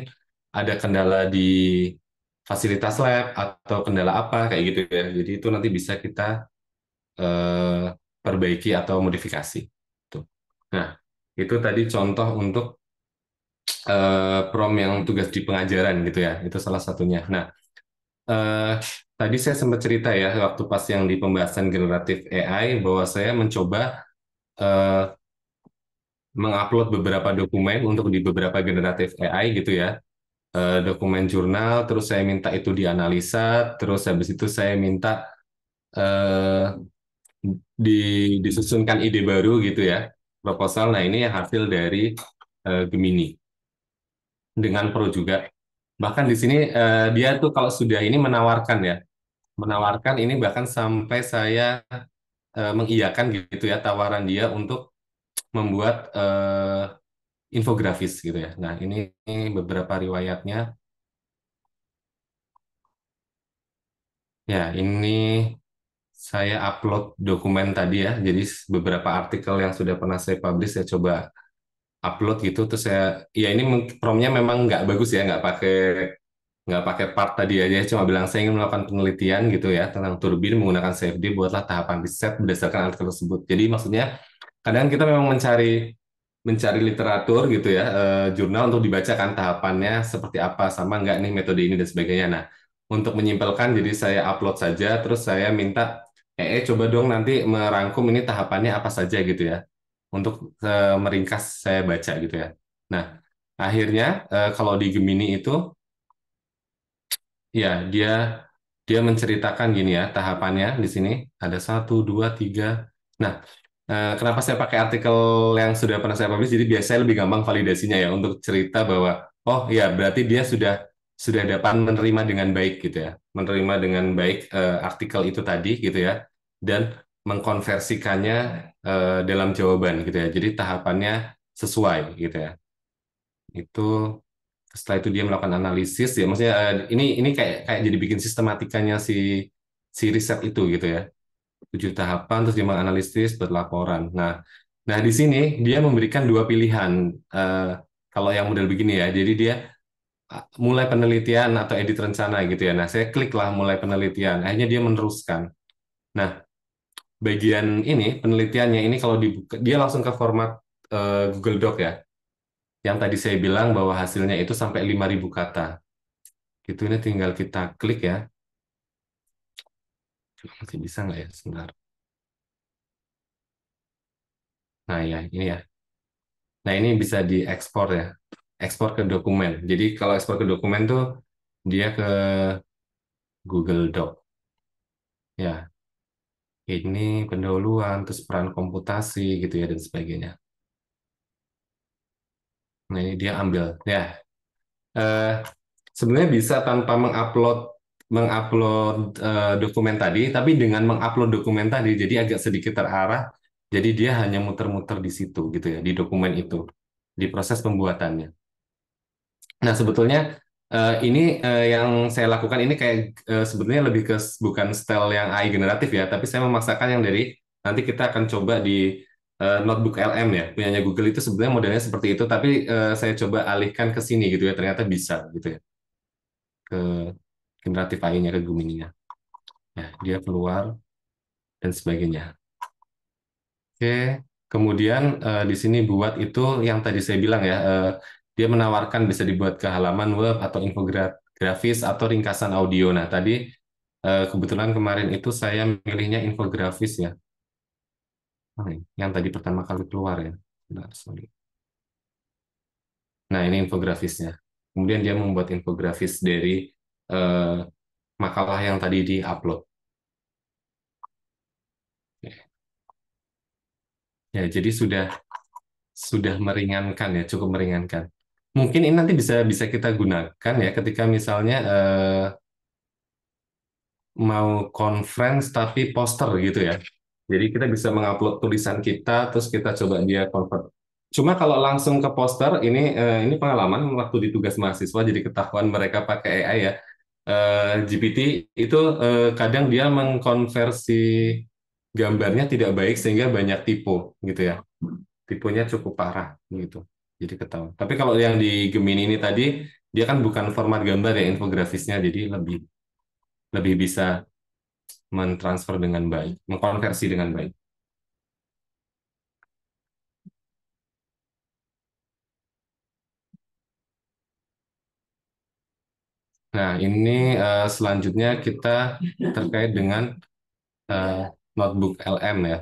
ada kendala di fasilitas lab atau kendala apa kayak gitu ya. Jadi itu nanti bisa kita eh, perbaiki atau modifikasi. Tuh. Nah, itu tadi contoh untuk prom yang tugas di pengajaran gitu ya. Itu salah satunya. Nah, tadi saya sempat cerita ya waktu pas yang di pembahasan generatif AI bahwa saya mencoba eh, mengupload beberapa dokumen untuk di beberapa generatif AI gitu ya. Dokumen jurnal, terus saya minta itu dianalisa, terus habis itu saya minta eh, disusunkan ide baru gitu ya, proposal. Nah, ini yang hasil dari Gemini dengan Pro juga. Bahkan di sini dia tuh kalau sudah ini menawarkan ya, menawarkan ini bahkan sampai saya mengiyakan gitu ya tawaran dia untuk membuat infografis gitu ya. Nah, ini beberapa riwayatnya. Ya, ini saya upload dokumen tadi ya. Jadi beberapa artikel yang sudah pernah saya publish saya coba upload gitu. Terus saya, ya ini promnya memang nggak bagus ya, nggak pakai part tadi aja. Cuma bilang saya ingin melakukan penelitian gitu ya tentang turbin menggunakan CFD, buatlah tahapan riset berdasarkan artikel tersebut. Jadi maksudnya kadang kita memang mencari mencari literatur gitu ya, jurnal untuk dibacakan tahapannya seperti apa, sama nggak nih metode ini dan sebagainya. Nah, untuk menyimpulkan, jadi saya upload saja, terus saya minta, coba dong nanti merangkum ini tahapannya apa saja gitu ya, untuk meringkas saya baca gitu ya. Nah, akhirnya kalau di Gemini itu, ya dia dia menceritakan gini ya tahapannya di sini ada satu, dua, tiga. Nah, kenapa saya pakai artikel yang sudah pernah saya publish? Jadi biasanya lebih gampang validasinya ya untuk cerita bahwa oh ya berarti dia sudah dapat menerima dengan baik gitu ya, menerima dengan baik artikel itu tadi gitu ya, dan mengkonversikannya dalam jawaban gitu ya. Jadi tahapannya sesuai gitu ya. Itu setelah itu dia melakukan analisis ya, maksudnya ini kayak kayak jadi bikin sistematikanya si si riset itu gitu ya. 7 tahapan, terus dia menganalisis buat laporan. Nah, di sini dia memberikan dua pilihan. Eh, Kalau yang model begini ya, jadi dia mulai penelitian atau edit rencana gitu ya. Nah, saya klik lah mulai penelitian. Akhirnya dia meneruskan. Nah, bagian ini penelitiannya ini kalau dibuka, dia langsung ke format Google Doc ya. Yang tadi saya bilang bahwa hasilnya itu sampai 5.000 kata. Gitu, ini tinggal kita klik ya. Masih bisa nggak ya? Sebentar. Nah ya, ini ya. Nah, ini bisa diekspor ya. Ekspor ke dokumen. Jadi kalau ekspor ke dokumen tuh dia ke Google Doc. Ya, ini pendahuluan, terus peran komputasi gitu ya dan sebagainya. Nah, ini dia ambil. Ya, eh, sebenarnya bisa tanpa mengupload mengupload dokumen tadi, tapi dengan mengupload dokumen tadi jadi agak sedikit terarah. Jadi dia hanya muter-muter di situ gitu ya, di dokumen itu, di proses pembuatannya. Nah, sebetulnya ini yang saya lakukan ini kayak sebetulnya lebih ke bukan style yang AI generatif ya, tapi saya memaksakan yang dari nanti kita akan coba di Notebook LM ya, punyanya Google itu sebenarnya modelnya seperti itu, tapi saya coba alihkan ke sini gitu ya, ternyata bisa gitu ya, ke generatif AI-nya, ke Gemini-nya. Ya, dia keluar dan sebagainya. Oke, kemudian di sini buat itu yang tadi saya bilang ya, dia menawarkan bisa dibuat ke halaman web atau infografis atau ringkasan audio. Nah, tadi kebetulan kemarin itu saya milihnya infografis ya. Yang tadi pertama kali keluar ya. Bentar, sorry. Nah, ini infografisnya. Kemudian dia membuat infografis dari eh, makalah yang tadi di-upload. Ya, jadi sudah meringankan ya, cukup meringankan. Mungkin ini nanti bisa bisa kita gunakan ya ketika misalnya mau conference tapi poster gitu ya. Jadi kita bisa mengupload tulisan kita, terus kita coba dia convert. Cuma kalau langsung ke poster, ini pengalaman waktu di tugas mahasiswa, jadi ketahuan mereka pakai AI ya. GPT itu kadang dia mengkonversi gambarnya tidak baik sehingga banyak typo gitu ya. Tipenya cukup parah gitu. Jadi ketahuan. Tapi kalau yang di Gemini ini tadi, dia kan bukan format gambar ya infografisnya, jadi lebih lebih bisa mentransfer dengan baik, mengkonversi dengan baik. Nah, ini selanjutnya kita terkait dengan eh, Notebook LM ya.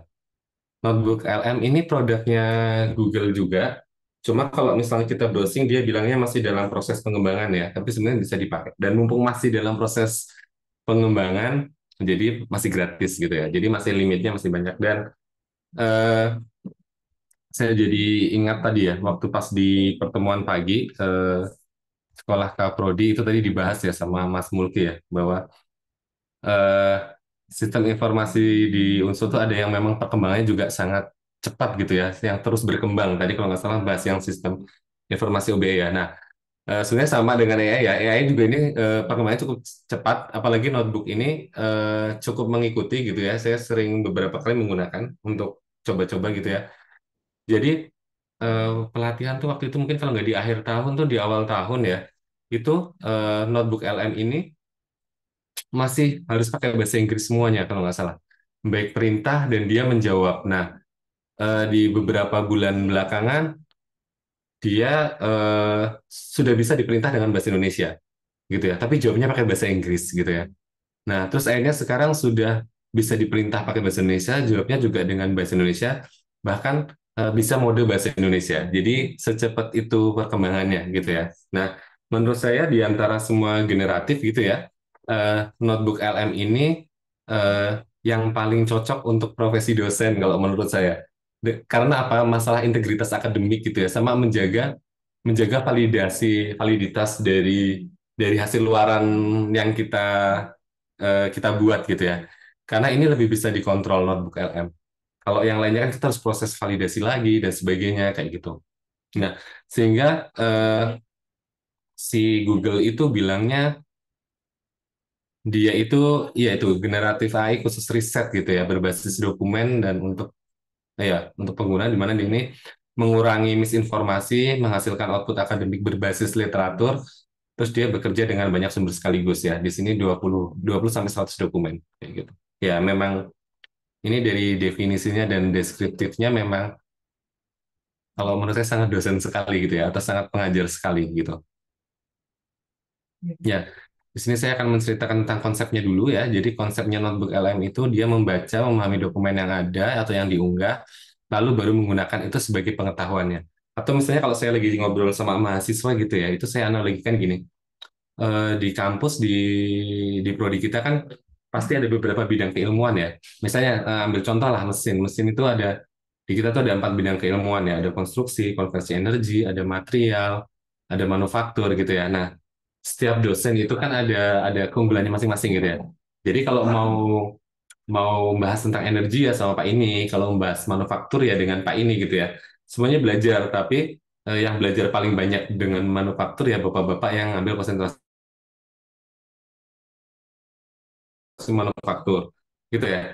Notebook LM ini produknya Google juga. Cuma kalau misalnya kita browsing, dia bilangnya masih dalam proses pengembangan ya. Tapi sebenarnya bisa dipakai. Dan mumpung masih dalam proses pengembangan, jadi masih gratis gitu ya. Jadi masih limitnya masih banyak. Dan eh, saya jadi ingat tadi ya, waktu pas di pertemuan pagi sekolah Kaprodi itu tadi dibahas ya sama Mas Mulki ya, bahwa eh, sistem informasi di Unsur itu ada yang memang perkembangannya juga sangat cepat gitu ya, yang terus berkembang. Tadi kalau nggak salah bahas yang sistem informasi OBE ya. Nah, Sebenarnya sama dengan AI ya. AI juga ini perkembangannya cukup cepat, apalagi notebook ini cukup mengikuti gitu ya. Saya sering beberapa kali menggunakan untuk coba-coba gitu ya. Jadi pelatihan tuh waktu itu mungkin kalau nggak di akhir tahun tuh di awal tahun ya, itu notebook LM ini masih harus pakai bahasa Inggris semuanya kalau nggak salah. Baik perintah dan dia menjawab. Nah, di beberapa bulan belakangan dia sudah bisa diperintah dengan bahasa Indonesia gitu ya, tapi jawabnya pakai bahasa Inggris gitu ya. Nah, terus akhirnya sekarang sudah bisa diperintah pakai bahasa Indonesia, jawabnya juga dengan bahasa Indonesia, bahkan bisa mode bahasa Indonesia. Jadi secepat itu perkembangannya gitu ya. Nah, menurut saya di antara semua generatif gitu ya, notebook LM ini eh, yang paling cocok untuk profesi dosen kalau menurut saya. Karena apa? Masalah integritas akademik gitu ya, sama menjaga menjaga validitas dari hasil luaran yang kita buat gitu ya. Karena ini lebih bisa dikontrol notebook LM. Kalau yang lainnya kan kita harus proses validasi lagi dan sebagainya kayak gitu. Nah, sehingga si Google itu bilangnya dia itu ya itu generatif AI khusus riset gitu ya, berbasis dokumen dan untuk penggunaan di mana ini mengurangi misinformasi, menghasilkan output akademik berbasis literatur, terus dia bekerja dengan banyak sumber sekaligus ya. Di sini 20 sampai 100 dokumen kayak gitu. Ya, memang ini dari definisinya dan deskriptifnya memang kalau menurut saya sangat dosen sekali gitu ya, atau sangat pengajar sekali gitu. Ya, di sini saya akan menceritakan tentang konsepnya dulu ya. Jadi konsepnya notebook LM itu dia membaca, memahami dokumen yang ada atau yang diunggah, lalu baru menggunakan itu sebagai pengetahuannya. Atau misalnya kalau saya lagi ngobrol sama mahasiswa gitu ya, itu saya analogikan gini. Di kampus di prodi kita kan pasti ada beberapa bidang keilmuan ya. Misalnya ambil contoh lah mesin. Mesin itu ada di kita tuh ada 4 bidang keilmuan ya. Ada konstruksi, konversi energi, ada material, ada manufaktur gitu ya. Nah, setiap dosen itu kan ada keunggulannya masing-masing gitu ya. Jadi kalau mau mau bahas tentang energi ya sama Pak ini, kalau membahas manufaktur ya dengan Pak ini gitu ya. Semuanya belajar, tapi yang belajar paling banyak dengan manufaktur ya bapak-bapak yang ambil konsentrasi manufaktur gitu ya.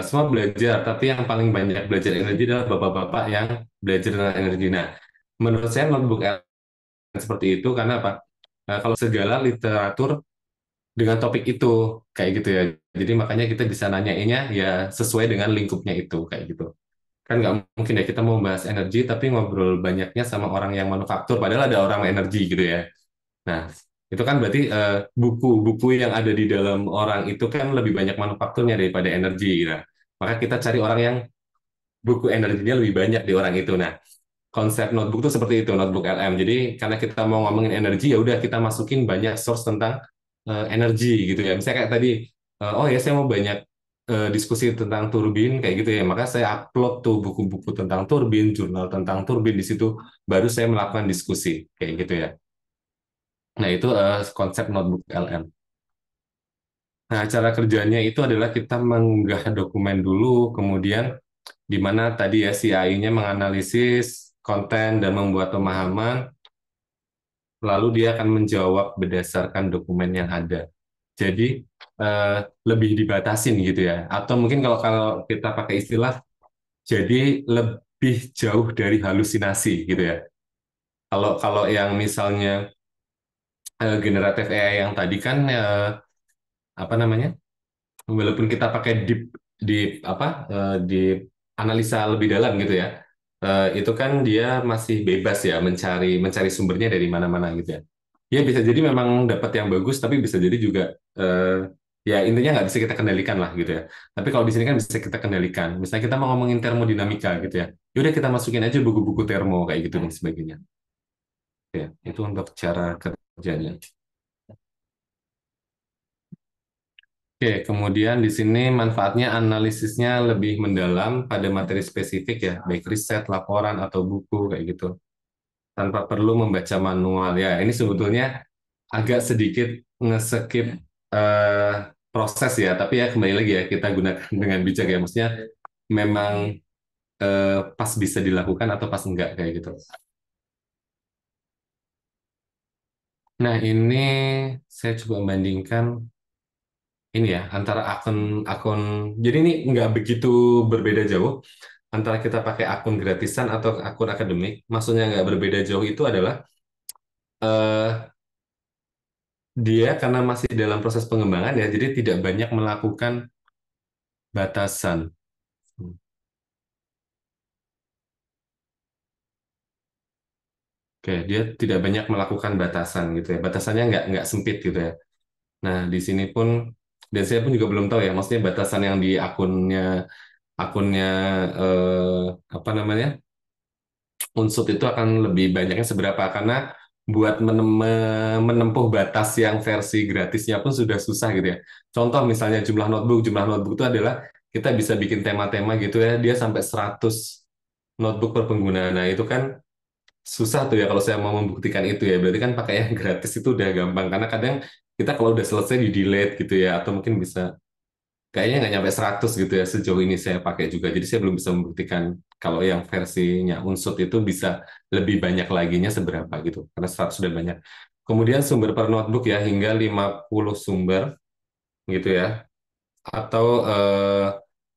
Semua belajar, tapi yang paling banyak belajar energi adalah bapak-bapak yang belajar dengan energi. Nah, menurut saya notebook seperti itu karena apa? Kalau segala literatur dengan topik itu kayak gitu ya. Jadi makanya kita bisa nanyainnya ya sesuai dengan lingkupnya itu kayak gitu. Kan nggak mungkin ya kita mau bahas energi tapi ngobrol banyaknya sama orang yang manufaktur, padahal ada orang energi gitu ya. Nah, itu kan berarti buku-buku yang ada di dalam orang itu kan lebih banyak manufakturnya daripada energi. Nah, maka kita cari orang yang buku energinya lebih banyak di orang itu. Nah, konsep notebook itu seperti itu, notebook LM. Jadi karena kita mau ngomongin energi, ya udah kita masukin banyak source tentang energi gitu ya. Misalnya kayak tadi, oh ya saya mau banyak diskusi tentang turbin kayak gitu ya. Maka saya upload tuh buku-buku tentang turbin, jurnal tentang turbin di situ, baru saya melakukan diskusi kayak gitu ya. Nah, itu konsep notebook LM. Nah, cara kerjanya itu adalah kita mengunggah dokumen dulu, kemudian di mana tadi ya si AI-nya menganalisis konten dan membuat pemahaman, lalu dia akan menjawab berdasarkan dokumen yang ada. Jadi eh, lebih dibatasin gitu ya. Atau mungkin kalau kalau kita pakai istilah, jadi lebih jauh dari halusinasi gitu ya. Kalau kalau yang misalnya generatif AI yang tadi kan apa namanya? Walaupun kita pakai di analisa lebih dalam gitu ya, itu kan dia masih bebas ya mencari mencari sumbernya dari mana-mana gitu ya. Ya bisa jadi memang dapat yang bagus, tapi bisa jadi juga ya intinya nggak bisa kita kendalikan lah gitu ya. Tapi kalau di sini kan bisa kita kendalikan. Misalnya kita mau ngomongin termodinamika gitu ya, yaudah kita masukin aja buku-buku termo kayak gitu dan sebagainya. Ya, itu untuk cara kerjanya. Oke, kemudian di sini manfaatnya analisisnya lebih mendalam pada materi spesifik ya, baik riset, laporan, atau buku kayak gitu, tanpa perlu membaca manual. Ya, ini sebetulnya agak sedikit nge-skip eh, proses ya, tapi ya kembali lagi ya, kita gunakan dengan bijak ya, maksudnya memang pas bisa dilakukan atau pas enggak kayak gitu. Nah, ini saya coba bandingkan ini ya antara akun-akun. Jadi ini nggak begitu berbeda jauh antara kita pakai akun gratisan atau akun akademik. Maksudnya nggak berbeda jauh itu adalah eh, dia karena masih dalam proses pengembangan ya, jadi tidak banyak melakukan batasan. Oke, dia tidak banyak melakukan batasan gitu ya. Batasannya nggak sempit gitu ya. Nah, di sini pun dan saya pun juga belum tahu ya, maksudnya batasan yang di akunnya eh, apa namanya? Unsur itu akan lebih banyaknya seberapa karena buat menempuh batas yang versi gratisnya pun sudah susah gitu ya. Contoh misalnya jumlah notebook itu adalah kita bisa bikin tema-tema gitu ya, dia sampai 100 notebook per pengguna. Nah, itu kan susah tuh ya kalau saya mau membuktikan itu ya. Berarti kan pakai yang gratis itu udah gampang karena kadang kita kalau udah selesai di delete gitu ya atau mungkin bisa kayaknya nggak nyampe 100 gitu ya sejauh ini saya pakai juga. Jadi saya belum bisa membuktikan kalau yang versinya Unsut itu bisa lebih banyak laginya seberapa gitu. Karena 100 sudah banyak. Kemudian sumber per notebook ya hingga 50 sumber gitu ya. Atau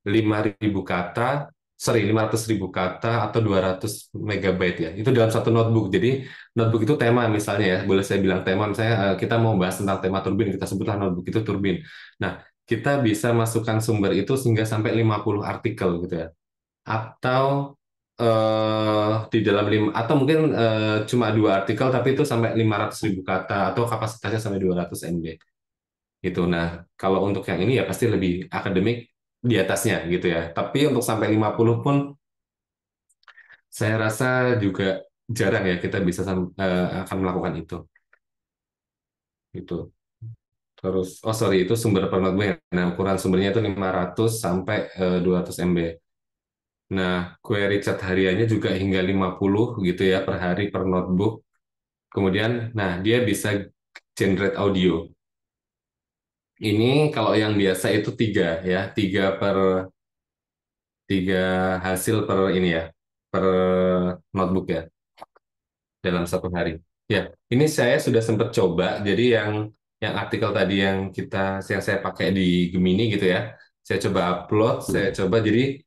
5.000 kata, 500.000 kata atau 200 megabyte ya. Itu dalam satu notebook. Jadi notebook itu tema misalnya ya, boleh saya bilang tema misalnya kita mau bahas tentang tema turbin, kita sebutlah notebook itu turbin. Nah, kita bisa masukkan sumber itu sehingga sampai 50 artikel gitu ya. Atau di dalam atau mungkin cuma 2 artikel tapi itu sampai 500.000 kata atau kapasitasnya sampai 200 MB gitu. Nah, kalau untuk yang ini ya pasti lebih akademik di atasnya gitu ya. Tapi untuk sampai 50 pun saya rasa juga jarang ya kita bisa akan melakukan itu gitu. Terus oh sorry itu sumber per notebook. Nah, ukuran sumbernya itu 500 sampai 200 MB. Nah, query chat hariannya juga hingga 50 gitu ya per hari per notebook. Kemudian nah dia bisa generate audio. Ini kalau yang biasa itu tiga ya, tiga hasil per ini ya, per notebook ya dalam satu hari. Ya, ini saya sudah sempat coba. Jadi yang artikel tadi yang saya pakai di Gemini gitu ya, saya coba upload, saya coba jadi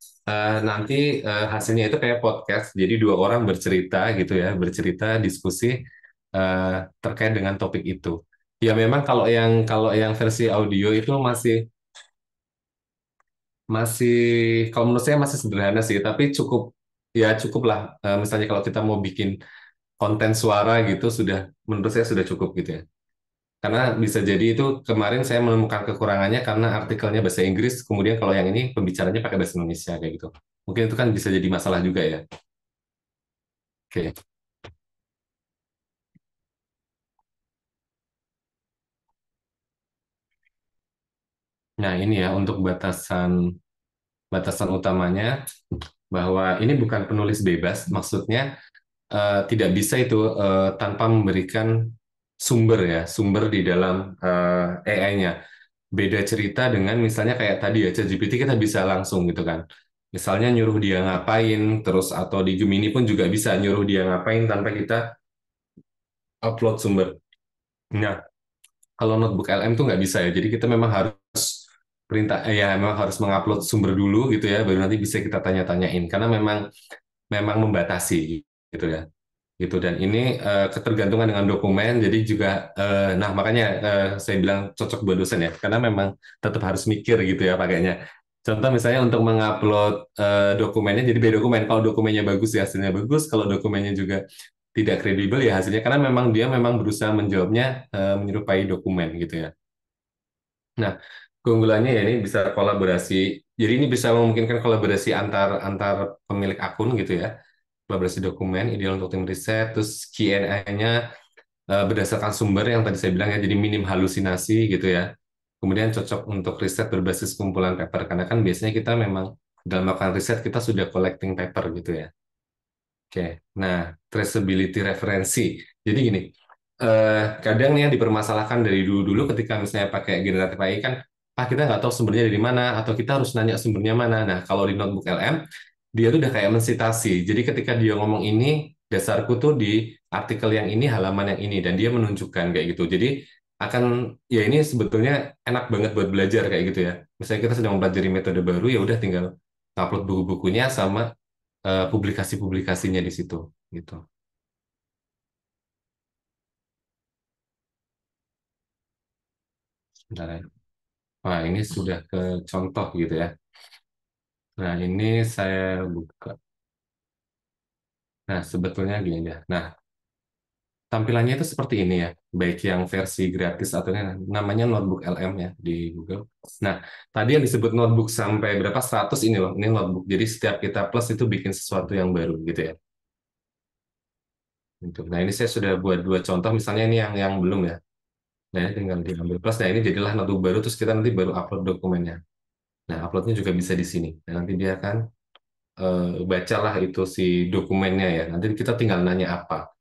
nanti hasilnya itu kayak podcast. Jadi 2 orang bercerita gitu ya, bercerita diskusi terkait dengan topik itu. Ya memang kalau yang versi audio itu masih masih kalau menurut saya masih sederhana sih, tapi cukup lah. Misalnya kalau kita mau bikin konten suara gitu menurut saya sudah cukup gitu ya. Karena bisa jadi itu kemarin saya menemukan kekurangannya karena artikelnya bahasa Inggris, kemudian kalau yang ini pembicaranya pakai bahasa Indonesia kayak gitu. Mungkin itu kan bisa jadi masalah juga ya. Oke. Nah, ini ya untuk batasan batasan utamanya bahwa ini bukan penulis bebas, maksudnya tidak bisa itu tanpa memberikan sumber ya, sumber di dalam AI-nya. Beda cerita dengan misalnya kayak tadi ya, ChatGPT kita bisa langsung gitu kan. Misalnya nyuruh dia ngapain, terus atau di Gemini pun juga bisa nyuruh dia ngapain tanpa kita upload sumber. Nah, kalau notebook LM tuh nggak bisa ya, jadi kita memang harus ya memang harus mengupload sumber dulu gitu ya, baru nanti bisa kita tanya-tanyain, karena memang memang membatasi gitu ya. Gitu dan ini ketergantungan dengan dokumen jadi juga nah makanya saya bilang cocok buat dosen ya karena memang tetap harus mikir gitu ya pakainya contoh misalnya untuk mengupload dokumennya jadi beda dokumen kalau dokumennya bagus ya hasilnya bagus kalau dokumennya juga tidak kredibel ya hasilnya karena memang dia memang berusaha menjawabnya menyerupai dokumen gitu ya. Nah, keunggulannya ya ini bisa kolaborasi. Jadi ini bisa memungkinkan kolaborasi antar antar pemilik akun gitu ya. Kolaborasi dokumen ideal untuk tim riset, terus Q&A-nya berdasarkan sumber yang tadi saya bilang ya, jadi minim halusinasi gitu ya. Kemudian cocok untuk riset berbasis kumpulan paper karena kan biasanya kita memang dalam melakukan riset kita sudah collecting paper gitu ya. Oke, nah traceability referensi. Jadi gini, kadang nih yang dipermasalahkan dari dulu-dulu ketika misalnya pakai generatif AI kan, kita nggak tahu sumbernya dari mana atau kita harus nanya sumbernya mana. Nah, kalau di notebook LM, dia tuh udah kayak mensitasi. Jadi ketika dia ngomong ini dasarku tuh di artikel yang ini, halaman yang ini, dan dia menunjukkan kayak gitu. Jadi akan ya ini sebetulnya enak banget buat belajar kayak gitu ya. Misalnya kita sedang mempelajari metode baru, ya udah tinggal upload buku-bukunya sama publikasi-publikasinya di situ gitu. Sebentar ya. Wah, ini sudah ke contoh gitu ya. Nah, ini saya buka. Nah, sebetulnya gini ya. Nah, tampilannya itu seperti ini ya, baik yang versi gratis atau yang namanya Notebook LM ya di Google. Nah, tadi yang disebut notebook sampai berapa 100 ini loh, ini notebook. Jadi setiap kita plus itu bikin sesuatu yang baru gitu ya. Gitu. Nah, ini saya sudah buat dua contoh, misalnya ini yang belum ya. Nah, ini tinggal diambil plus. Nah, ini jadilah notebook baru, terus kita nanti baru upload dokumennya. Nah, uploadnya juga bisa di sini. Nah, nanti dia akan bacalah itu si dokumennya ya. Nanti kita tinggal nanya apa.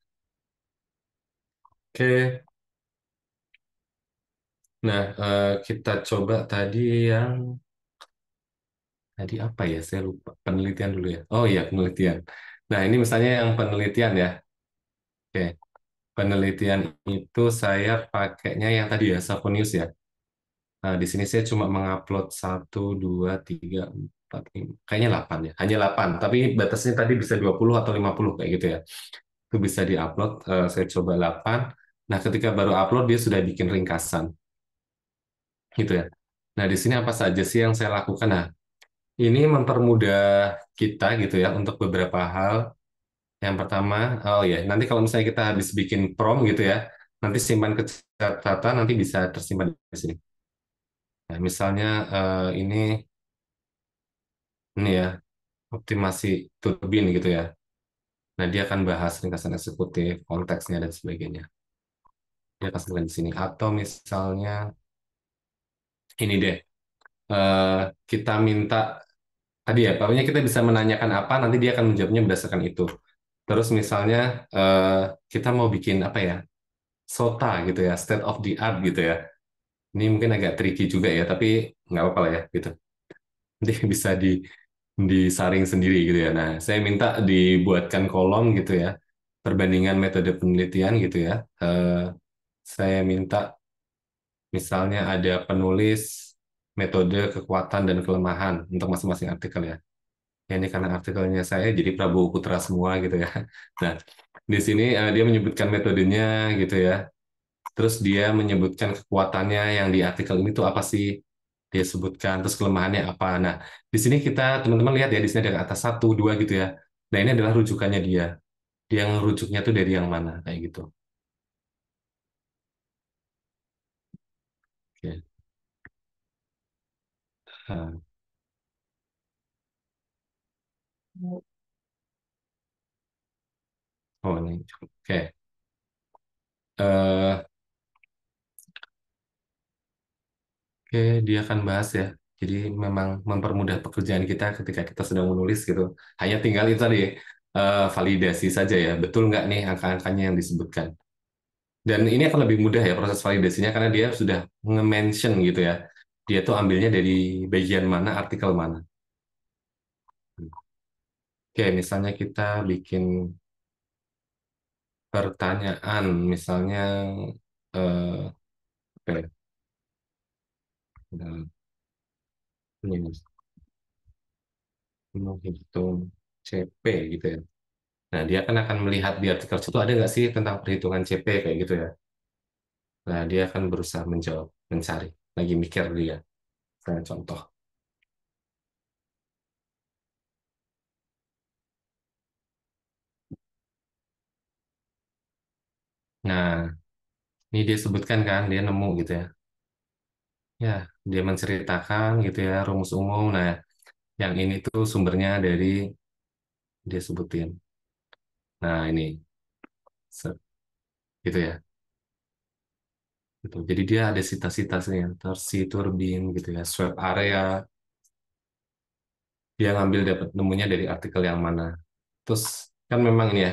Oke. Nah, kita coba tadi yang tadi apa ya? Saya lupa. Penelitian dulu ya. Oh iya, penelitian. Nah, ini misalnya yang penelitian ya. Oke. Penelitian itu saya pakainya yang tadi ya, Savonius ya. Nah, di sini saya cuma mengupload 1, 2, 3, 4, 5. Kayaknya 8 ya. Hanya 8. Tapi batasnya tadi bisa 20 atau 50 kayak gitu ya. Itu bisa diupload. Saya coba 8. Nah, ketika baru upload, dia sudah bikin ringkasan. Gitu ya. Nah, di sini apa saja sih yang saya lakukan? Nah, ini mempermudah kita gitu ya untuk beberapa hal. Yang pertama, oh ya, nanti kalau misalnya kita habis bikin prompt gitu ya, nanti simpan ke catatan, nanti bisa tersimpan di sini. Nah, misalnya ini ya, optimasi turbin gitu ya. Nah, dia akan bahas ringkasan eksekutif, konteksnya dan sebagainya. Dia akan sebutkan di sini. Atau misalnya ini deh, eh, kita minta tadi ya, pokoknya kita bisa menanyakan apa, nanti dia akan menjawabnya berdasarkan itu. Terus misalnya kita mau bikin apa ya, SOTA gitu ya, state of the art gitu ya. Ini mungkin agak tricky juga ya, tapi nggak apa-apa lah ya gitu. Nanti bisa disaring sendiri gitu ya. Nah, saya minta dibuatkan kolom gitu ya, perbandingan metode penelitian gitu ya. Saya minta misalnya ada penulis metode kekuatan dan kelemahan untuk masing-masing artikel ya. Ya, ini karena artikelnya saya jadi Prabowo Putra semua gitu ya. Nah, di sini dia menyebutkan metodenya gitu ya. Terus dia menyebutkan kekuatannya yang di artikel ini tuh apa sih? Dia sebutkan, terus kelemahannya apa. Nah, di sini kita teman-teman lihat ya, di sini ada atas 1, 2 gitu ya. Nah, ini adalah rujukannya dia. Dia yang rujuknya tuh dari yang mana, kayak gitu. Oke. Nah, oh ini cukup. Oke. Eh, oke, dia akan bahas ya. Jadi memang mempermudah pekerjaan kita ketika kita sedang menulis gitu. Hanya tinggal itu tadi validasi saja ya. Betul nggak nih angka-angkanya yang disebutkan. Dan ini akan lebih mudah ya proses validasinya karena dia sudah nge-mention gitu ya. Dia tuh ambilnya dari bagian mana, artikel mana. Oke, misalnya kita bikin pertanyaan, misalnya apa ya? Nah, ini menghitung CP gitu ya. Nah, dia akan melihat di artikel itu ada nggak sih tentang perhitungan CP kayak gitu ya. Nah, dia akan berusaha menjawab, mencari, lagi mikir dia. Saya contoh. Nah, ini dia sebutkan kan, dia nemu gitu ya. Ya, dia menceritakan gitu ya, rumus umum. Nah, yang ini tuh sumbernya dari dia sebutin. Nah, ini gitu ya. Gitu. Jadi dia ada sitas-sitasnya, torsi turbin gitu ya, swab area. Dia ngambil dapat nemunya dari artikel yang mana. Terus kan memang ini ya,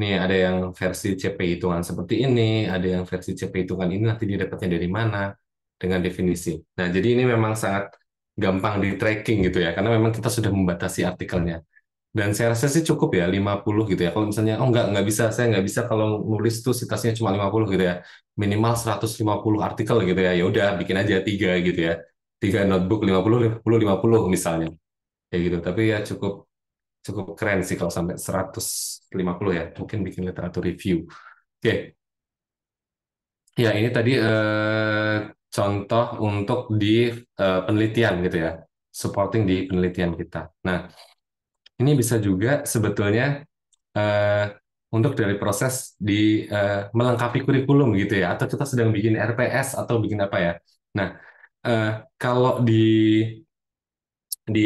nih ada yang versi CP hitungan seperti ini, ada yang versi CP hitungan ini nanti dia dapatnya dari mana dengan definisi. Nah, jadi ini memang sangat gampang di tracking gitu ya, karena memang kita sudah membatasi artikelnya. Dan saya rasa sih cukup ya 50 gitu ya. Kalau misalnya oh nggak bisa, saya nggak bisa kalau nulis tuh citasnya cuma 50 gitu ya. Minimal 150 artikel gitu ya. Ya udah bikin aja tiga gitu ya. Tiga notebook 50 misalnya. Kayak gitu. Tapi ya cukup cukup keren sih kalau sampai 150 ya. Mungkin bikin literatur review. Oke. Ya, ini tadi contoh untuk di penelitian gitu ya. Supporting di penelitian kita. Nah, ini bisa juga sebetulnya eh, untuk dari proses di melengkapi kurikulum gitu ya, atau kita sedang bikin RPS atau bikin apa ya. Nah, eh, kalau di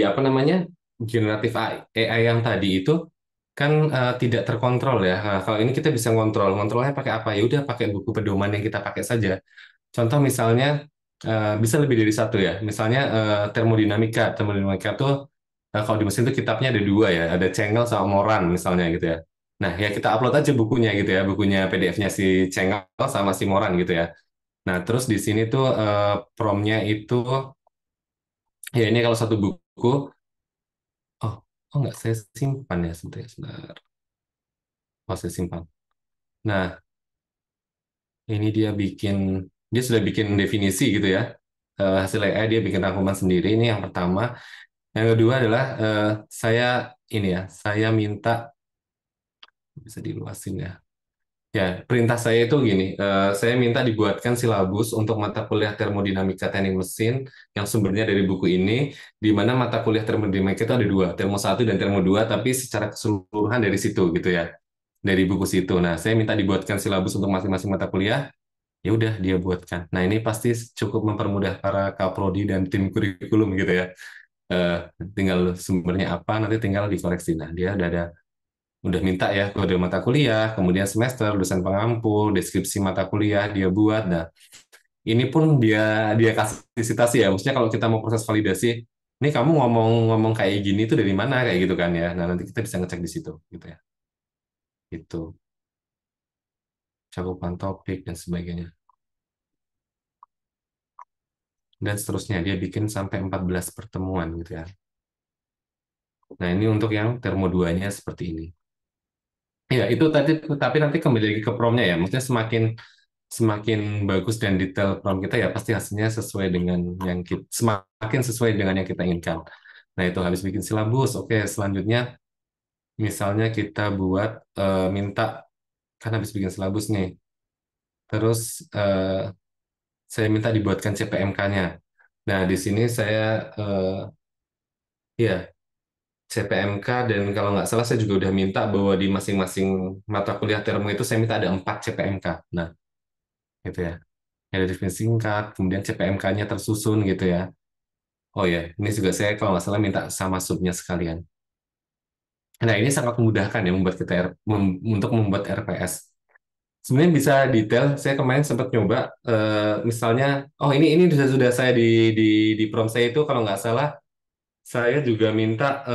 apa namanya generatif AI yang tadi itu kan tidak terkontrol ya. Nah, kalau ini kita bisa ngontrol, ngontrolnya pakai apa? Ya udah pakai buku pedoman yang kita pakai saja. Contoh misalnya bisa lebih dari satu ya. Misalnya termodinamika, termodinamika tuh kalau di mesin itu kitabnya ada dua ya, ada Cengel sama Moran misalnya gitu ya. Nah ya kita upload aja bukunya gitu ya, bukunya PDF-nya si Cengel sama si Moran gitu ya. Nah terus di sini tuh promnya itu ya ini kalau satu buku, oh oh nggak saya simpan ya sebentar, sebentar. Oh saya simpan. Nah ini dia sudah bikin definisi gitu ya. Hasil AI dia bikin rangkuman sendiri. Ini yang pertama. Yang kedua adalah saya minta bisa diluasin ya. Ya, perintah saya itu gini, saya minta dibuatkan silabus untuk mata kuliah termodinamika teknik mesin yang sumbernya dari buku ini, di mana mata kuliah termodinamika itu ada dua, termo 1 dan termo 2, tapi secara keseluruhan dari situ gitu ya, dari buku situ. Nah, saya minta dibuatkan silabus untuk masing-masing mata kuliah, ya udah dia buatkan. Nah, ini pasti cukup mempermudah para kaprodi dan tim kurikulum gitu ya. Eh, Tinggal sumbernya apa, nanti tinggal dikoreksi. Nah, dia udah minta ya kode mata kuliah, kemudian semester, dosen pengampu, deskripsi mata kuliah dia buat. Nah, ini pun dia kasih citasi ya. Maksudnya kalau kita mau proses validasi, ini kamu ngomong-ngomong kayak gini tuh dari mana kayak gitu kan ya. Nah, nanti kita bisa ngecek di situ gitu ya. Itu cakupan topik dan sebagainya. Dan seterusnya dia bikin sampai 14 pertemuan gitu ya. Nah, ini untuk yang termo 2-nya seperti ini. Ya, itu tadi, tapi nanti kembali lagi ke promnya ya. Maksudnya semakin bagus dan detail prompt kita ya pasti hasilnya sesuai dengan semakin sesuai dengan yang kita inginkan. Nah, itu habis bikin silabus. Oke, selanjutnya misalnya kita buat minta kan habis bikin silabus nih. Terus saya minta dibuatkan CPMK-nya. Nah, di sini saya ya CPMK dan kalau nggak salah saya juga udah minta bahwa di masing-masing mata kuliah termo itu saya minta ada 4 CPMK. Nah, gitu ya. Ada definisi singkat, kemudian CPMK-nya tersusun gitu ya. Oh ya, ini juga saya kalau nggak salah minta sama subnya sekalian. Nah, ini sangat memudahkan ya membuat untuk membuat RPS. Sebenarnya bisa detail. Saya kemarin sempat nyoba, misalnya, oh ini sudah saya di prompt saya itu kalau nggak salah, saya juga minta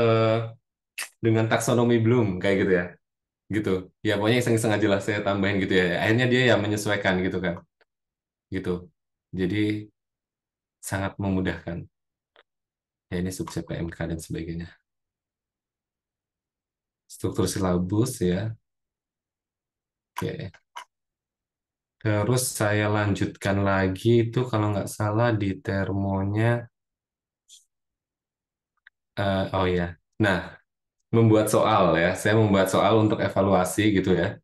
dengan taksonomi Bloom kayak gitu ya, gitu. Ya pokoknya iseng-iseng aja lah saya tambahin gitu ya. Akhirnya dia ya menyesuaikan gitu kan, gitu. Jadi sangat memudahkan. Ya ini sub CPMK dan sebagainya. Struktur silabus ya. Oke. Terus saya lanjutkan lagi itu kalau nggak salah di termonya. Oh ya. Nah, membuat soal ya. Saya membuat soal untuk evaluasi gitu ya.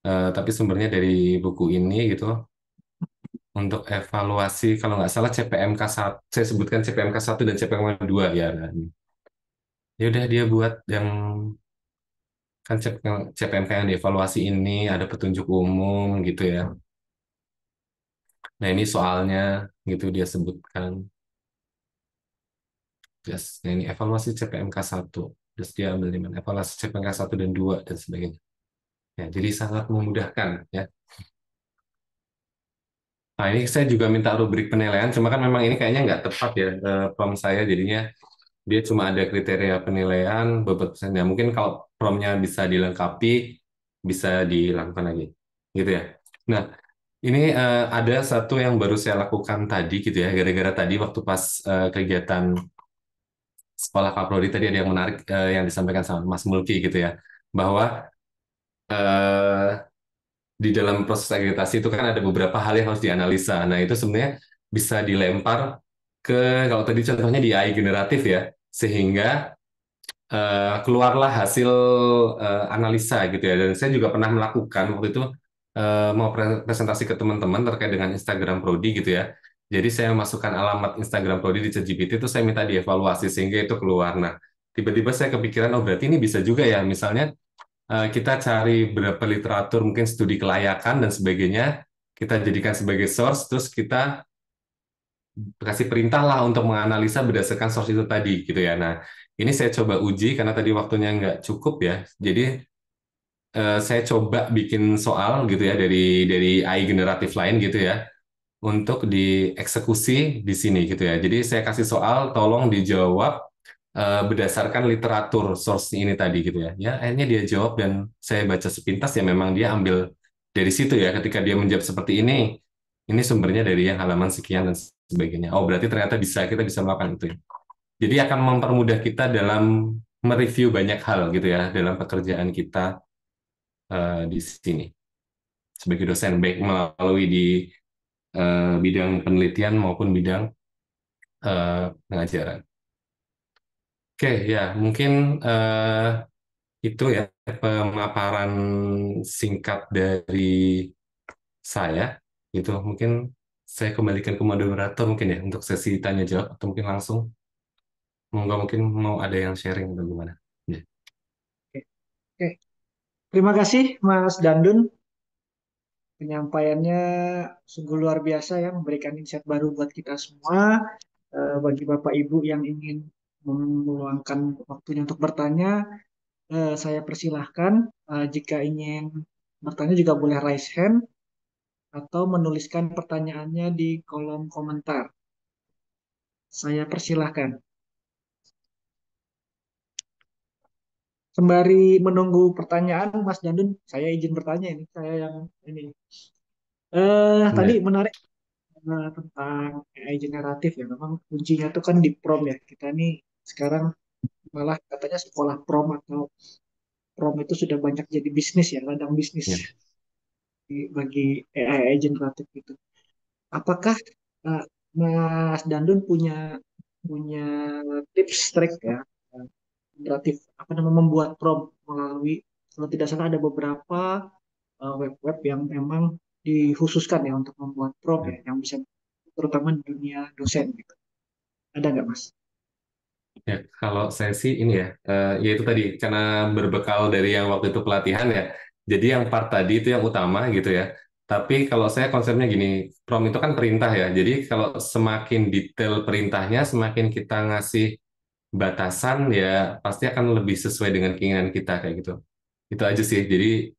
Tapi sumbernya dari buku ini gitu. Untuk evaluasi kalau nggak salah CPMK 1, saya sebutkan CPMK 1 dan CPMK 2 ya. Nah, ya udah dia buat yang kan CPMK yang dievaluasi ini ada petunjuk umum gitu ya. Nah, ini soalnya gitu dia sebutkan. Yes. Nah, ini evaluasi CPMK 1. Terus dia ambil di mana? Evaluasi CPMK 1 dan 2 dan sebagainya. Ya, jadi sangat memudahkan ya. Nah, ini saya juga minta rubrik penilaian, cuma kan memang ini kayaknya nggak tepat ya prompt saya, jadinya dia cuma ada kriteria penilaian, beberapa persen. Ya, mungkin kalau promptnya bisa dilengkapi, bisa dilakukan lagi. Gitu ya. Nah, ini ada satu yang baru saya lakukan tadi gitu ya, gara-gara tadi waktu pas kegiatan sekolah Kaprodi tadi ada yang menarik yang disampaikan sama Mas Mulki gitu ya, bahwa eh, di dalam proses akreditasi itu kan ada beberapa hal yang harus dianalisa. Nah, itu sebenarnya bisa dilempar ke, kalau tadi contohnya di AI generatif ya, sehingga keluarlah hasil analisa gitu ya. Dan saya juga pernah melakukan waktu itu mau presentasi ke teman-teman terkait dengan Instagram Prodi gitu ya. Jadi saya masukkan alamat Instagram Prodi di ChatGPT itu saya minta dievaluasi sehingga itu keluar. Nah, tiba-tiba saya kepikiran, oh berarti ini bisa juga ya. Misalnya kita cari berapa literatur, mungkin studi kelayakan dan sebagainya, kita jadikan sebagai source, terus kita kasih perintah lah untuk menganalisa berdasarkan source itu tadi gitu ya. Nah, ini saya coba uji karena tadi waktunya nggak cukup ya. Jadi saya coba bikin soal gitu ya dari AI generatif lain gitu ya untuk dieksekusi di sini gitu ya. Jadi saya kasih soal, tolong dijawab berdasarkan literatur source ini tadi gitu ya. Ya, akhirnya dia jawab dan saya baca sepintas ya memang dia ambil dari situ ya. Ketika dia menjawab seperti ini sumbernya dari yang halaman sekian dan sebagainya. Oh, berarti ternyata kita bisa melakukan itu ya. Jadi akan mempermudah kita dalam mereview banyak hal gitu ya dalam pekerjaan kita di sini sebagai dosen baik melalui di bidang penelitian maupun bidang pengajaran. Oke, ya mungkin itu ya pemaparan singkat dari saya. Itu mungkin saya kembalikan ke moderator mungkin ya untuk sesi tanya jawab atau mungkin langsung. Mungkin mau ada yang sharing atau gimana? Ya. Oke. Oke. Terima kasih Mas Dandun. Penyampaiannya sungguh luar biasa ya, memberikan insight baru buat kita semua. Bagi Bapak Ibu yang ingin meluangkan waktunya untuk bertanya, saya persilahkan. Jika ingin bertanya juga boleh raise hand atau menuliskan pertanyaannya di kolom komentar. Saya persilahkan. Sembari menunggu pertanyaan, Mas Dandun, saya izin bertanya ini. Saya yang ini. Tadi Ya. menarik tentang AI generatif ya. Memang kuncinya itu kan di prompt ya. Kita nih sekarang malah katanya sekolah prompt atau prompt itu sudah banyak jadi bisnis ya, ladang bisnis Ya. bagi AI generatif itu. Apakah uh, Mas Dandun punya punya tips trik ya generatif apa namanya membuat prompt melalui kalau tidak salah ada beberapa web-web yang memang dikhususkan ya untuk membuat prompt ya yang bisa terutama di dunia dosen gitu. Ada nggak Mas? Ya, kalau saya sih ini ya itu tadi karena berbekal dari yang waktu itu pelatihan ya. Jadi yang part tadi itu yang utama gitu ya. Tapi kalau saya konsepnya gini, prompt itu kan perintah ya. Jadi kalau semakin detail perintahnya, semakin kita ngasih batasan ya pasti akan lebih sesuai dengan keinginan kita kayak gitu. Itu aja sih. Jadi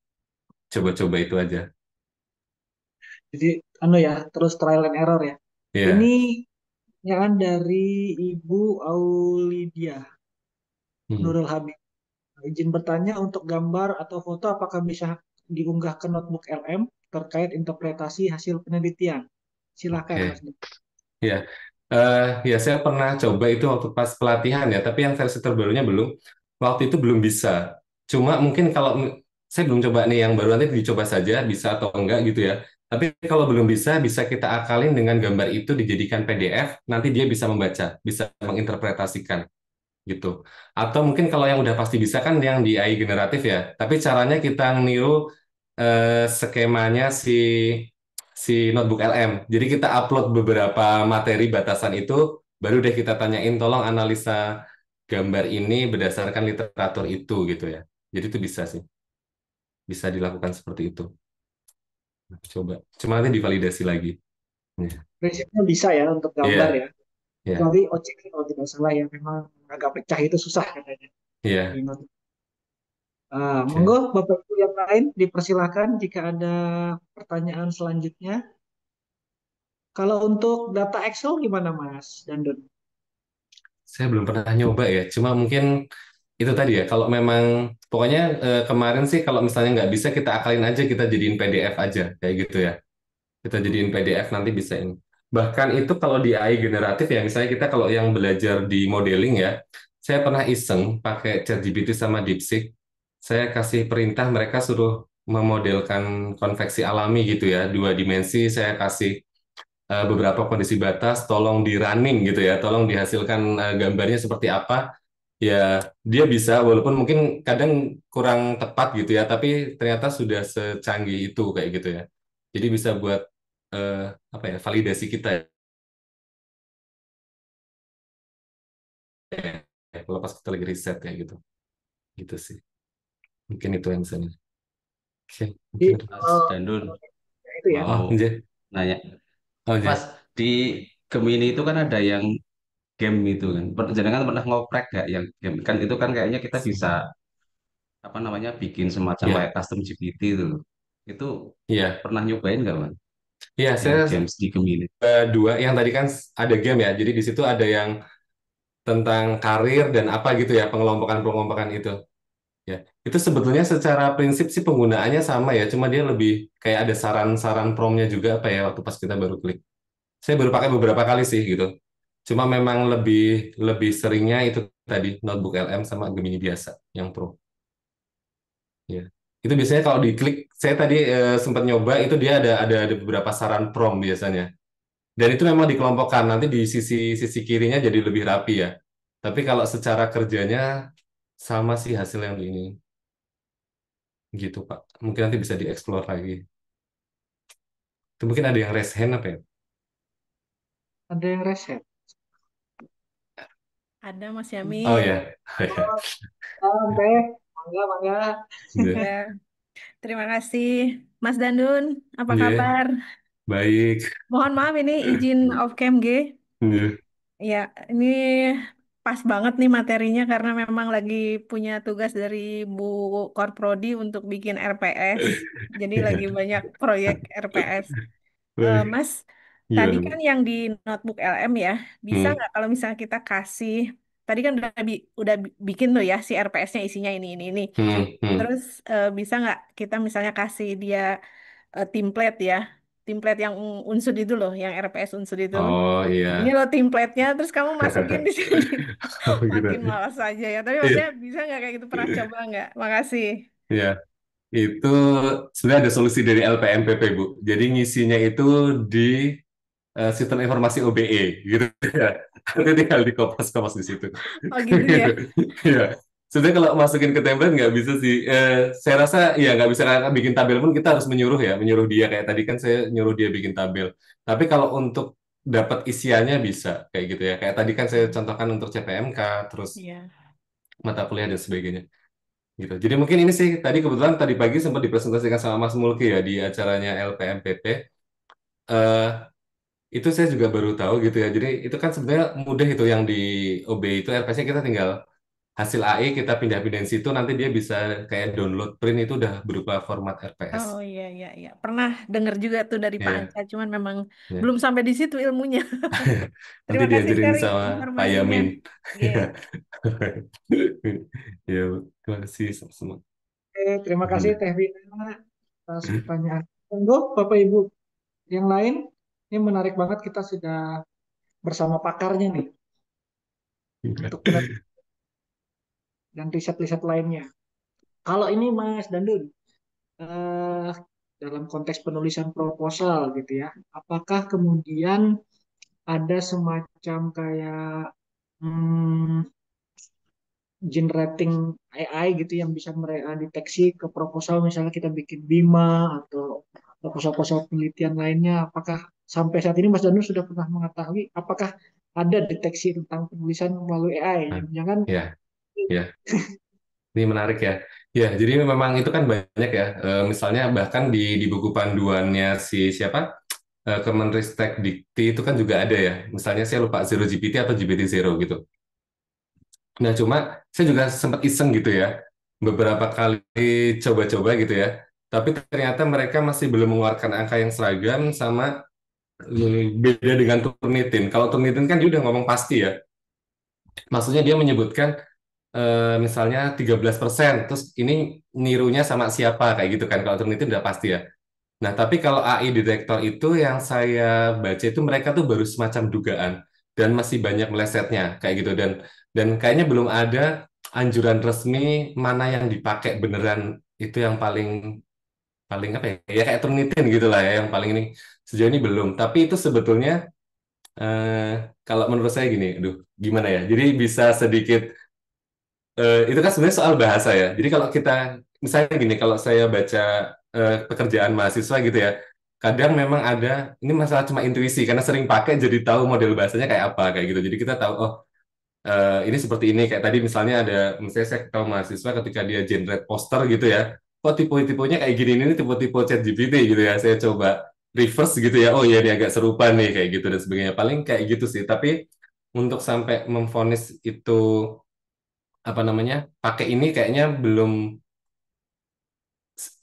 coba-coba itu aja. Jadi anu ya terus trial and error ya. Ini Iya. yang dari Ibu Aulidia Hmm. Nurul Habib. Izin bertanya untuk gambar atau foto apakah bisa diunggah ke notebook LM terkait interpretasi hasil penelitian? Silakan Mas. Oke. Ya, ya saya pernah coba itu waktu pas pelatihan ya, tapi yang versi terbarunya belum. Waktu itu belum bisa. Cuma mungkin kalau saya belum coba nih yang baru nanti dicoba saja bisa atau enggak gitu ya. Tapi kalau belum bisa, bisa kita akalin dengan gambar itu dijadikan PDF, nanti dia bisa membaca, bisa menginterpretasikan gitu. Atau mungkin kalau yang udah pasti bisa kan yang di AI generatif ya. Tapi caranya kita niru skemanya si notebook LM. Jadi kita upload beberapa materi batasan itu, baru deh kita tanyain tolong analisa gambar ini berdasarkan literatur itu gitu ya. Jadi itu bisa sih, bisa dilakukan seperti itu. Coba, cuma nanti divalidasi lagi. Ya, Prinsipnya bisa ya untuk gambar iya, ya. iya, Kecuali OCK kalau tidak salah ya memang agak pecah itu susah katanya. Di iya. notebook. Oke. Monggo Bapak Ibu yang lain dipersilakan jika ada pertanyaan selanjutnya. Kalau untuk data Excel gimana Mas Dandun? Saya belum pernah nyoba ya, cuma mungkin itu tadi ya, kalau memang pokoknya kemarin sih kalau misalnya nggak bisa kita akalin aja kita jadiin PDF aja kayak gitu ya. Kita jadiin PDF nanti bisa ini. Bahkan itu kalau di AI generatif ya, misalnya kita kalau yang belajar di modeling ya, saya pernah iseng pakai ChatGPT sama DeepSeek. Saya kasih perintah mereka suruh memodelkan konveksi alami gitu ya, dua dimensi. Saya kasih beberapa kondisi batas, tolong di running gitu ya, tolong dihasilkan gambarnya seperti apa. Ya, dia bisa walaupun mungkin kadang kurang tepat gitu ya, tapi ternyata sudah secanggih itu kayak gitu ya. Jadi bisa buat eh, apa ya, validasi kita ya, kalau pas kita lagi riset kayak gitu. Gitu sih. Mungkin itu yang misalnya. Oke, Jadi mungkin ada. Mas Dandun itu ya. mau Oh, Nje. nanya, Oh, Mas, Nje. di Gemini itu kan ada yang game itu kan. Jangan pernah ngoprek gak yang game kan itu kan kayaknya kita bisa apa namanya bikin semacam Iya, kayak custom GPT itu loh. Itu iya. pernah nyobain nggak, Mas? Iya, Yang saya games di Gemini. dua yang tadi kan ada game ya. Jadi di situ ada yang tentang karir dan apa gitu ya, pengelompokan-pengelompokan itu. Ya, itu sebetulnya secara prinsip sih penggunaannya sama ya, cuma dia lebih kayak ada saran-saran promnya juga apa ya waktu pas kita baru klik. Saya baru pakai beberapa kali sih gitu. Cuma memang lebih lebih seringnya itu tadi Notebook LM sama Gemini biasa yang Pro. Ya. Itu biasanya kalau diklik, saya tadi sempat nyoba itu dia ada beberapa saran prompt biasanya. Dan itu memang dikelompokkan nanti di sisi sisi kirinya jadi lebih rapi ya. Tapi kalau secara kerjanya sama sih hasil yang di ini gitu Pak. Mungkin nanti bisa dieksplor lagi. Itu mungkin ada yang raise hand apa ya? Ada yang reset. Ada Mas Oh Yamin. ya, oh, ya. Teh, mangga, mangga. Iya. Ya, terima kasih. Mas Dandun, apa Iya. kabar? Baik. Mohon maaf ini izin off cam G. Iya. Ya, ini pas banget nih materinya karena memang lagi punya tugas dari Bu Korprodi untuk bikin RPS. Jadi lagi banyak proyek RPS. Baik. Mas, tadi Gimana, kan Bu? yang di notebook LM ya, bisa Hmm. nggak kalau misalnya kita kasih, tadi kan udah bikin tuh ya si RPS-nya isinya ini. Hmm. Terus bisa nggak kita misalnya kasih dia template ya, template yang unsur itu loh, yang RPS unsur itu. Oh Ini iya. loh template-nya, terus kamu masukin di sini. Oh gitu. Makin malas aja ya. Tapi Iya. maksudnya bisa nggak kayak gitu? Pernah coba nggak? Makasih. Iya. Itu sebenarnya ada solusi dari LPMPP, Bu. Jadi ngisinya itu di sistem informasi OBE gitu ya. Nanti tinggal dikopas-kopas di situ. Oh gitu ya. Gitu. Ya. Sebenarnya kalau masukin ke template nggak bisa sih. Saya rasa ya nggak bisa kakak bikin tabel pun kita harus menyuruh ya, menyuruh dia kayak tadi kan saya nyuruh dia bikin tabel. Tapi kalau untuk dapat isiannya bisa kayak gitu ya. Kayak tadi kan saya contohkan untuk CPMK, terus Iya. mata kuliah dan sebagainya. Gitu. Jadi mungkin ini sih tadi kebetulan tadi pagi sempat dipresentasikan sama Mas Mulki ya di acaranya LPMPP. Eh, itu saya juga baru tahu gitu ya. Jadi itu kan sebenarnya mudah itu yang di OB itu RPS-nya kita tinggal hasil AI kita pindah-pindahin situ nanti dia bisa kayak download print itu udah berupa format RPS. Oh iya. Pernah dengar juga tuh dari Pak Ya, Anca, cuman memang ya. belum sampai di situ ilmunya. Nanti Terima kasih diajarin sharing sama Pak informasinya. Yamin. Iya. Ya, Bu. Terima kasih semua. Terima kasih Teh Vina atas pertanyaan. Monggo Bapak Ibu yang lain, ini menarik banget kita sudah bersama pakarnya nih untuk dan riset-riset lainnya. Kalau ini Mas Dandun, eh, dalam konteks penulisan proposal gitu ya, apakah kemudian ada semacam kayak generating AI gitu yang bisa mereka deteksi ke proposal misalnya kita bikin Bima atau proposal-proposal penelitian lainnya, apakah sampai saat ini Mas Danu sudah pernah mengetahui apakah ada deteksi tentang penulisan melalui AI? Nah, Jangan ya, ya. Ini menarik ya. Ya, jadi memang itu kan banyak ya. Misalnya bahkan di buku panduannya si siapa? Kemenristek Dikti itu kan juga ada ya. Misalnya saya lupa Zero GPT atau GPT Zero gitu. Nah, cuma saya juga sempat iseng gitu ya. Beberapa kali coba-coba gitu ya. Tapi ternyata mereka masih belum mengeluarkan angka yang seragam sama beda dengan Turnitin. Kalau Turnitin kan dia udah ngomong pasti ya. Maksudnya dia menyebutkan misalnya 13%, terus ini nirunya sama siapa kayak gitu kan. Kalau Turnitin udah pasti ya. Nah, tapi kalau AI detektor itu yang saya baca itu mereka tuh baru semacam dugaan. dan masih banyak melesetnya kayak gitu, dan kayaknya belum ada anjuran resmi mana yang dipakai beneran, itu yang paling paling apa ya, ya kayak Turnitin gitu lah ya, yang paling ini sejauh ini belum. Tapi itu sebetulnya eh, kalau menurut saya gini, aduh gimana ya, jadi bisa sedikit itu kan sebenarnya soal bahasa ya. Jadi kalau kita misalnya gini, kalau saya baca pekerjaan mahasiswa gitu ya, kadang memang ada ini masalah cuma intuisi karena sering pakai jadi tahu model bahasanya kayak apa kayak gitu. Jadi kita tahu oh ini seperti ini, kayak tadi misalnya ada, misalnya saya tahu mahasiswa ketika dia generate poster gitu ya, kok tipe-tipenya kayak gini, ini tipe-tipe ChatGPT gitu ya. Saya coba reverse gitu ya, oh ya ini agak serupa nih kayak gitu dan sebagainya. Paling kayak gitu sih. Tapi untuk sampai memvonis itu apa namanya pakai ini kayaknya belum,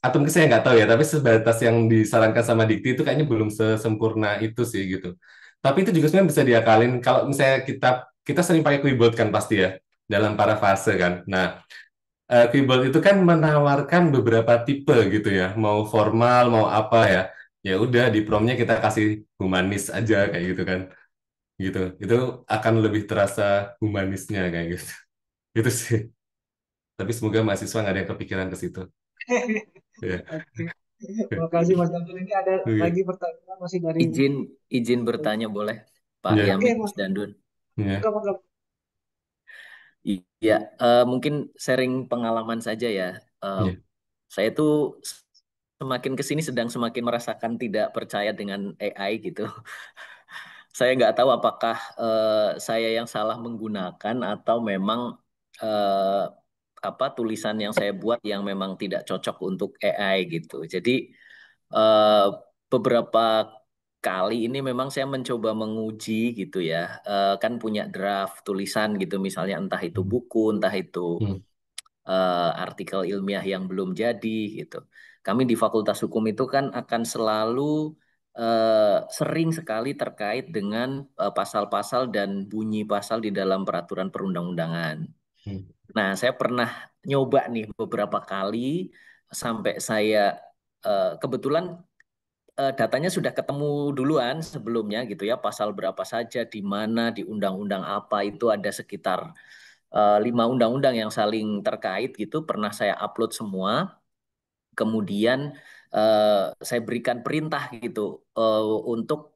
atau mungkin saya nggak tahu ya, tapi sebatas yang disarankan sama Dikti itu kayaknya belum sesempurna itu sih gitu. Tapi itu juga sebenarnya bisa diakalin kalau misalnya kita kita sering pakai Quibolt kan pasti ya dalam parafase kan. Nah, Quibolt itu kan menawarkan beberapa tipe gitu ya, mau formal mau apa ya. Ya udah di promnya kita kasih humanis aja kayak gitu kan. Gitu. Itu akan lebih terasa humanisnya kayak gitu. Gitu sih. Tapi semoga mahasiswa nggak ada yang kepikiran ke situ. Ya. Oke. Terima kasih Mas Dandun. Ini ada Oke. lagi pertanyaan masih dari. Izin izin bertanya boleh, Pak Ya. Oke Yamin Mas, Mas Dandun? Ya. monggo. Iya, mungkin sharing pengalaman saja ya. Eh, Ya. saya tuh semakin ke sini sedang semakin merasakan tidak percaya dengan AI gitu. Saya nggak tahu apakah saya yang salah menggunakan atau memang eh, apa tulisan yang saya buat yang memang tidak cocok untuk AI gitu. Jadi eh, beberapa kali ini memang saya mencoba menguji gitu ya. Kan punya draft tulisan gitu, misalnya entah itu Hmm. buku, entah itu Hmm. artikel ilmiah yang belum jadi gitu. Kami di Fakultas Hukum itu kan akan selalu sering sekali terkait dengan pasal-pasal dan bunyi pasal di dalam peraturan perundang-undangan. Hmm. Nah, saya pernah nyoba nih beberapa kali sampai saya kebetulan datanya sudah ketemu duluan sebelumnya gitu ya, pasal berapa saja di mana di undang-undang apa itu ada sekitar 5 undang-undang yang saling terkait gitu, pernah saya upload semua. Kemudian saya berikan perintah gitu untuk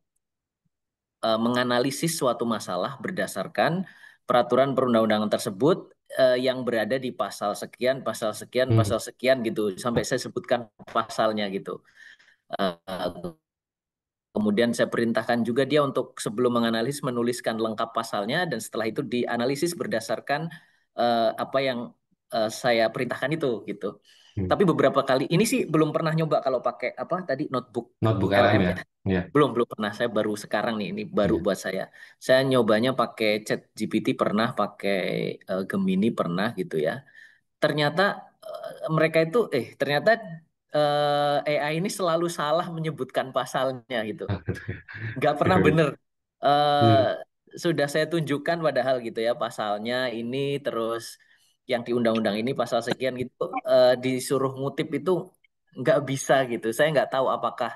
menganalisis suatu masalah berdasarkan peraturan perundang-undangan tersebut yang berada di pasal sekian, Hmm. pasal sekian gitu, sampai saya sebutkan pasalnya gitu. Eh, Kemudian saya perintahkan juga dia untuk sebelum menganalisis menuliskan lengkap pasalnya dan setelah itu dianalisis berdasarkan apa yang saya perintahkan itu gitu. Hmm. Tapi beberapa kali ini sih belum pernah nyoba kalau pakai apa tadi notebook Notebook LM LM ya. ya. Ya. Belum pernah. Saya baru sekarang nih, ini baru Ya. buat saya. Saya nyobanya pakai Chat GPT pernah, pakai Gemini pernah gitu ya. Ternyata mereka itu ternyata AI ini selalu salah menyebutkan pasalnya gitu, nggak pernah bener. Ya. eh Sudah saya tunjukkan padahal gitu ya pasalnya ini, terus yang di undang-undang ini pasal sekian gitu, disuruh ngutip itu nggak bisa gitu. Saya nggak tahu apakah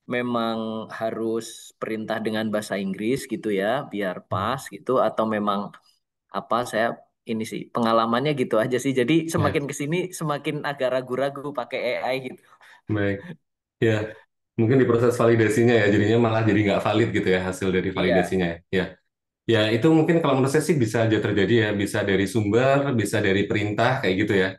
memang harus perintah dengan bahasa Inggris gitu ya biar pas gitu, atau memang apa, saya ini sih pengalamannya gitu aja sih. Jadi Ya. semakin ke sini semakin agak ragu-ragu pakai AI gitu. Baik. Ya. Mungkin di proses validasinya ya, jadinya malah jadi nggak valid gitu ya hasil dari Iya, validasinya. Ya. Ya, itu mungkin kalau menurut saya sih bisa aja terjadi ya, bisa dari sumber, bisa dari perintah kayak gitu ya.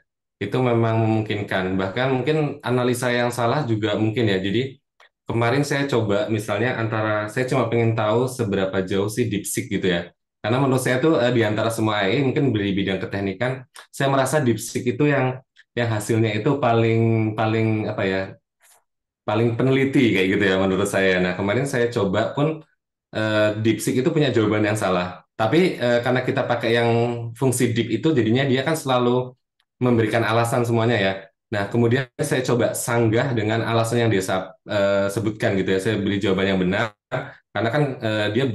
Itu memang memungkinkan. Bahkan mungkin analisa yang salah juga mungkin ya. Jadi kemarin saya coba misalnya antara saya cuma pengen tahu seberapa jauh sih DeepSeek gitu ya. Karena menurut saya tuh di antara semua AI mungkin di bidang keteknikan, saya merasa DeepSeek itu yang hasilnya itu paling paling apa ya, paling peneliti kayak gitu ya menurut saya. Nah, kemarin saya coba pun DeepSeek itu punya jawaban yang salah. Tapi karena kita pakai yang fungsi deep itu, jadinya dia kan selalu memberikan alasan semuanya ya. Nah, kemudian saya coba sanggah dengan alasan yang dia sebutkan gitu ya. Saya beri jawaban yang benar, karena kan dia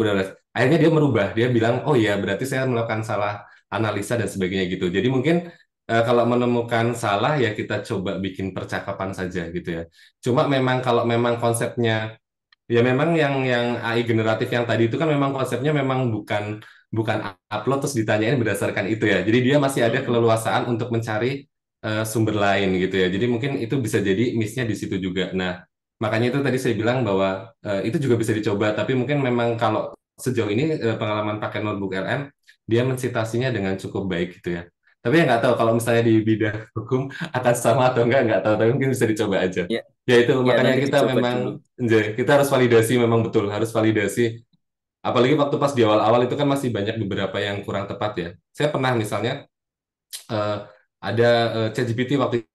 akhirnya dia merubah. Dia bilang, oh ya berarti saya melakukan salah analisa dan sebagainya gitu. Jadi mungkin kalau menemukan salah ya kita coba bikin percakapan saja gitu ya. Cuma memang kalau memang konsepnya ya memang yang AI generatif yang tadi itu kan memang konsepnya memang bukan bukan upload terus ditanyain berdasarkan itu ya. Jadi dia masih ada Mm-mm. keleluasaan untuk mencari sumber lain gitu ya. Jadi mungkin itu bisa jadi miss-nya di situ juga. Nah, makanya itu tadi saya bilang bahwa itu juga bisa dicoba, tapi mungkin memang kalau sejauh ini pengalaman pakai notebook LM, dia mensitasinya dengan cukup baik gitu ya. Tapi ya nggak tahu kalau misalnya di bidang hukum akan sama atau enggak tahu, tapi mungkin bisa dicoba aja. Ya, Ya itu ya makanya nanti kita dicoba memang dulu. kita harus validasi memang betul, harus validasi. Apalagi waktu pas di awal-awal itu kan masih banyak beberapa yang kurang tepat ya. Saya pernah misalnya eh, ada ChatGPT waktu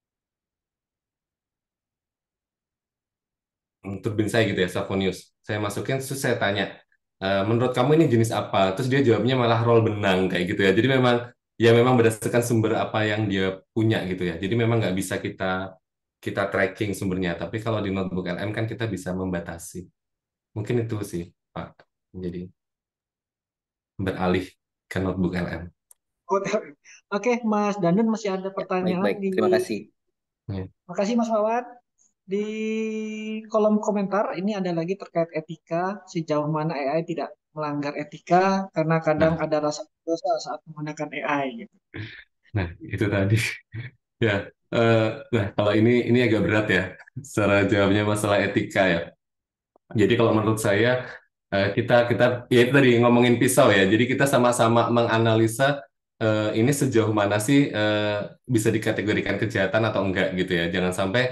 turbin saya gitu ya, Savonius. Saya masukin, terus saya tanya, menurut kamu ini jenis apa? Terus dia jawabnya malah roll benang kayak gitu ya. Jadi memang ya memang berdasarkan sumber apa yang dia punya gitu ya. Jadi memang nggak bisa kita kita tracking sumbernya. Tapi kalau di notebook LM kan kita bisa membatasi. Mungkin itu sih, Pak. Jadi beralih ke notebook LM. Oke, Mas Danun masih ada Ya, pertanyaan baik-baik. di. Terima kasih. Ya. Makasih Mas Wawan. Di kolom komentar ini ada lagi terkait etika, sejauh mana AI tidak melanggar etika karena kadang Nah, ada rasa dosa saat menggunakan AI gitu. nah itu tadi. Ya, eh, nah kalau ini agak berat ya, secara jawabnya masalah etika ya. Jadi kalau menurut saya kita kita ya itu tadi ngomongin pisau ya. Jadi kita sama-sama menganalisa ini sejauh mana sih bisa dikategorikan kejahatan atau enggak gitu ya. Jangan sampai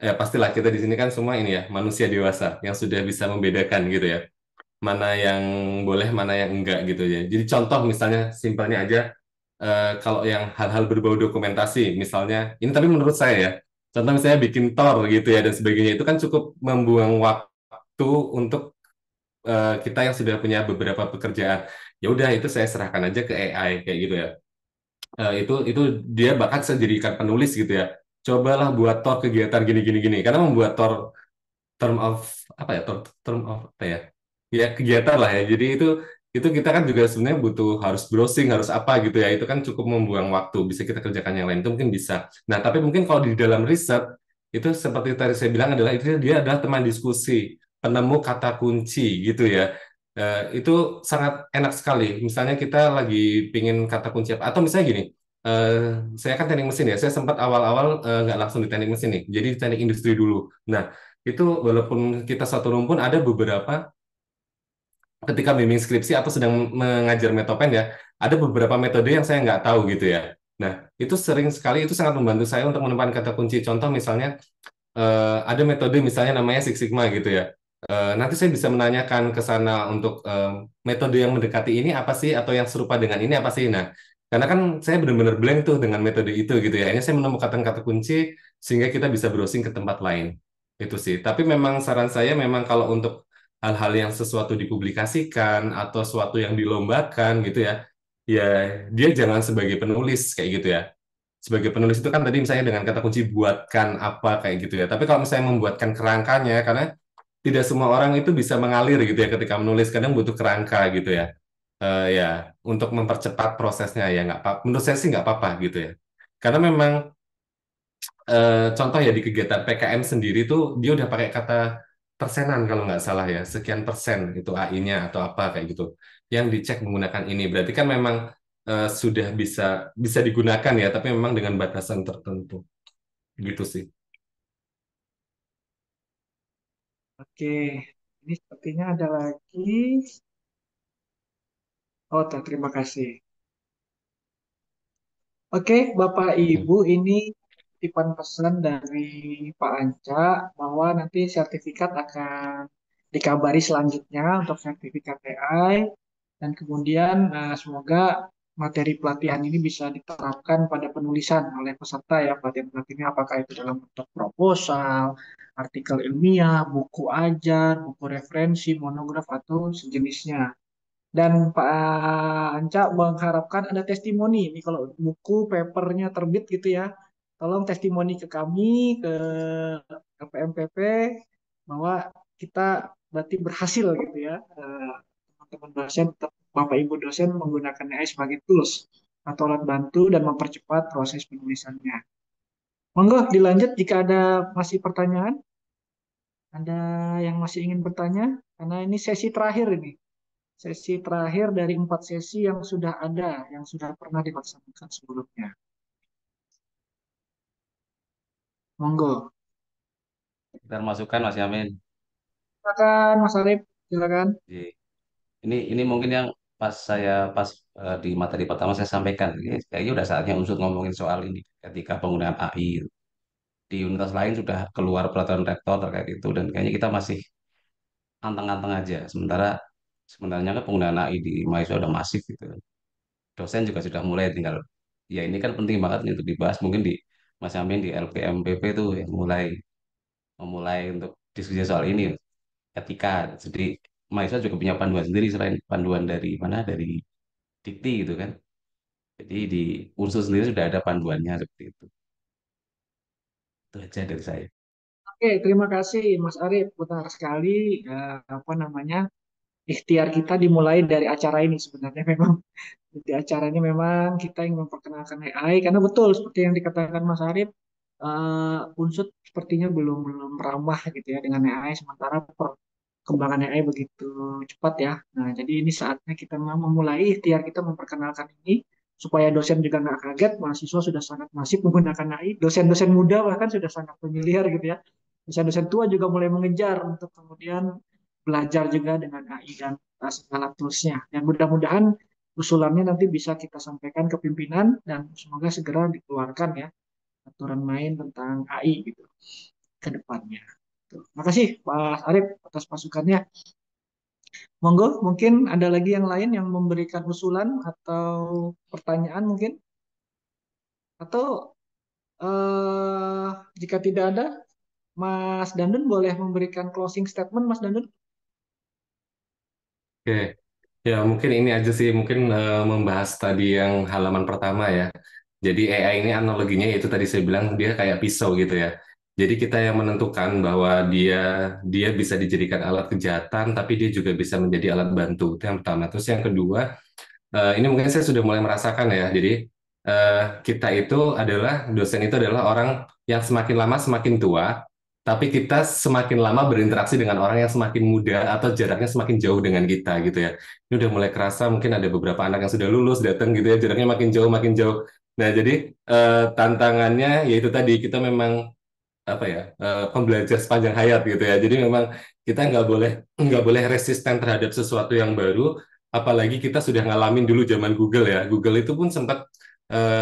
ya pastilah kita di sini kan semua ini ya manusia dewasa yang sudah bisa membedakan gitu ya. Mana yang boleh, mana yang enggak gitu ya. Jadi contoh misalnya simpelnya aja kalau yang hal-hal berbau dokumentasi misalnya ini tapi menurut saya ya. Contoh misalnya bikin Tor gitu ya dan sebagainya itu kan cukup membuang waktu untuk kita yang sudah punya beberapa pekerjaan. Ya udah itu saya serahkan aja ke AI kayak gitu ya. Itu dia bahkan saya jadikan penulis gitu ya. Cobalah buat Tor kegiatan gini gini gini karena membuat Tor term of apa ya term of apa ya ya kegiatan lah ya jadi itu kita kan juga sebenarnya butuh harus browsing harus apa gitu ya itu kan cukup membuang waktu bisa kita kerjakan yang lain itu mungkin bisa nah tapi mungkin kalau di dalam riset itu seperti tadi saya bilang adalah itu dia adalah teman diskusi penemu kata kunci gitu ya. Itu sangat enak sekali misalnya kita lagi pingin kata kunci apa atau misalnya gini eh, saya kan teknik mesin ya saya sempat awal-awal nggak langsung di teknik mesin nih jadi di teknik industri dulu. Nah itu walaupun kita satu rumpun ada beberapa ketika bimbing skripsi atau sedang mengajar metopen ya ada beberapa metode yang saya nggak tahu gitu ya. Nah itu sering sekali itu sangat membantu saya untuk menemukan kata kunci. Contoh misalnya ada metode misalnya namanya Six Sigma gitu ya. Nanti saya bisa menanyakan ke sana untuk metode yang mendekati ini apa sih atau yang serupa dengan ini apa sih. Nah karena kan saya benar-benar blank tuh dengan metode itu gitu ya. Ini saya menemukan kata kunci sehingga kita bisa browsing ke tempat lain. Itu sih. Tapi memang saran saya memang kalau untuk hal-hal yang sesuatu dipublikasikan atau sesuatu yang dilombakan gitu ya, ya dia jangan sebagai penulis kayak gitu ya. Sebagai penulis itu kan tadi misalnya dengan kata kunci buatkan apa kayak gitu ya. Tapi kalau misalnya membuatkan kerangkanya, karena tidak semua orang itu bisa mengalir gitu ya ketika menulis, kadang butuh kerangka gitu ya. Ya untuk mempercepat prosesnya ya nggak apa. Menurut saya sih nggak apa-apa gitu ya. Karena memang contoh ya di kegiatan PKM sendiri tuh dia udah pakai kata persenan kalau nggak salah ya sekian persen itu AI-nya atau apa kayak gitu yang dicek menggunakan ini berarti kan memang sudah bisa bisa digunakan ya tapi memang dengan batasan tertentu gitu sih. Oke, ini sepertinya ada lagi. Oh, terima kasih. Oke, Bapak Ibu, ini titipan pesan dari Pak Anca bahwa nanti sertifikat akan dikabari selanjutnya untuk sertifikat AI dan kemudian semoga materi pelatihan ini bisa diterapkan pada penulisan oleh peserta ya pelatihan-pelatihannya apakah itu dalam bentuk proposal, artikel ilmiah, buku ajar, buku referensi, monograf atau sejenisnya. Dan Pak Anca mengharapkan ada testimoni. Ini kalau buku papernya terbit gitu ya, tolong testimoni ke kami, ke LPMPP, bahwa kita berarti berhasil gitu ya. Teman-teman dosen, Bapak Ibu dosen menggunakan AI sebagai tools atau alat bantu dan mempercepat proses penulisannya. Monggo dilanjut jika ada masih pertanyaan. Ada yang masih ingin bertanya? Karena ini sesi terakhir ini. Sesi terakhir dari 4 sesi yang sudah ada, yang sudah pernah dilaksanakan sebelumnya. Monggo. Kita masukkan Mas Yamin. Silakan Mas Arif, silakan. Jadi, ini mungkin yang pas di materi pertama saya sampaikan, ini kayaknya udah saatnya usut ngomongin soal ini ketika penggunaan AI. Di universitas lain sudah keluar peraturan rektor terkait itu dan kayaknya kita masih anteng-anteng aja. Sebenarnya kan penggunaan AI di mahasiswa udah masif gitu. Dosen juga sudah mulai tinggal ya ini kan penting banget nih untuk dibahas mungkin di Mas Amin di LPMPP itu yang memulai untuk diskusi soal ini etika. Jadi mahasiswa juga punya panduan sendiri selain panduan dari mana dari Dikti gitu kan. Jadi di Unsur sendiri sudah ada panduannya seperti itu. Itu aja dari saya. Oke, terima kasih Mas Arif. Benar sekali, apa namanya, ikhtiar kita dimulai dari acara ini sebenarnya memang. Di acaranya memang kita ingin memperkenalkan AI karena betul seperti yang dikatakan Mas Arif, Unsur sepertinya belum belum ramah gitu ya dengan AI, sementara perkembangan AI begitu cepat ya. Nah, jadi ini saatnya kita memulai ikhtiar kita memperkenalkan ini supaya dosen juga nggak kaget, mahasiswa sudah sangat masif menggunakan AI, dosen-dosen muda bahkan sudah sangat familiar gitu ya. Dosen-dosen tua juga mulai mengejar untuk kemudian belajar juga dengan AI dan segala toolsnya. Dan mudah-mudahan usulannya nanti bisa kita sampaikan ke pimpinan dan semoga segera dikeluarkan ya aturan main tentang AI gitu ke depannya. Tuh. Makasih Pak Arif atas masukannya. Monggo, mungkin ada lagi yang lain yang memberikan usulan atau pertanyaan mungkin? Atau jika tidak ada, Mas Dandun boleh memberikan closing statement, Mas Dandun? Oke, ya mungkin ini aja sih, mungkin membahas tadi yang halaman pertama ya. Jadi AI ini analoginya yaitu tadi saya bilang dia kayak pisau gitu ya. Jadi kita yang menentukan bahwa dia bisa dijadikan alat kejahatan, tapi dia juga bisa menjadi alat bantu. Itu yang pertama. Terus yang kedua, ini mungkin saya sudah mulai merasakan ya. Jadi kita itu adalah dosen itu adalah orang yang semakin lama semakin tua, tapi kita semakin lama berinteraksi dengan orang yang semakin muda atau jaraknya semakin jauh dengan kita gitu ya. Ini udah mulai kerasa mungkin ada beberapa anak yang sudah lulus datang gitu ya, jaraknya makin jauh makin jauh. Nah, jadi tantangannya yaitu tadi kita memang apa ya pembelajar sepanjang hayat gitu ya. Jadi memang kita nggak boleh resisten terhadap sesuatu yang baru, apalagi kita sudah ngalamin dulu zaman Google ya. Google itu pun sempat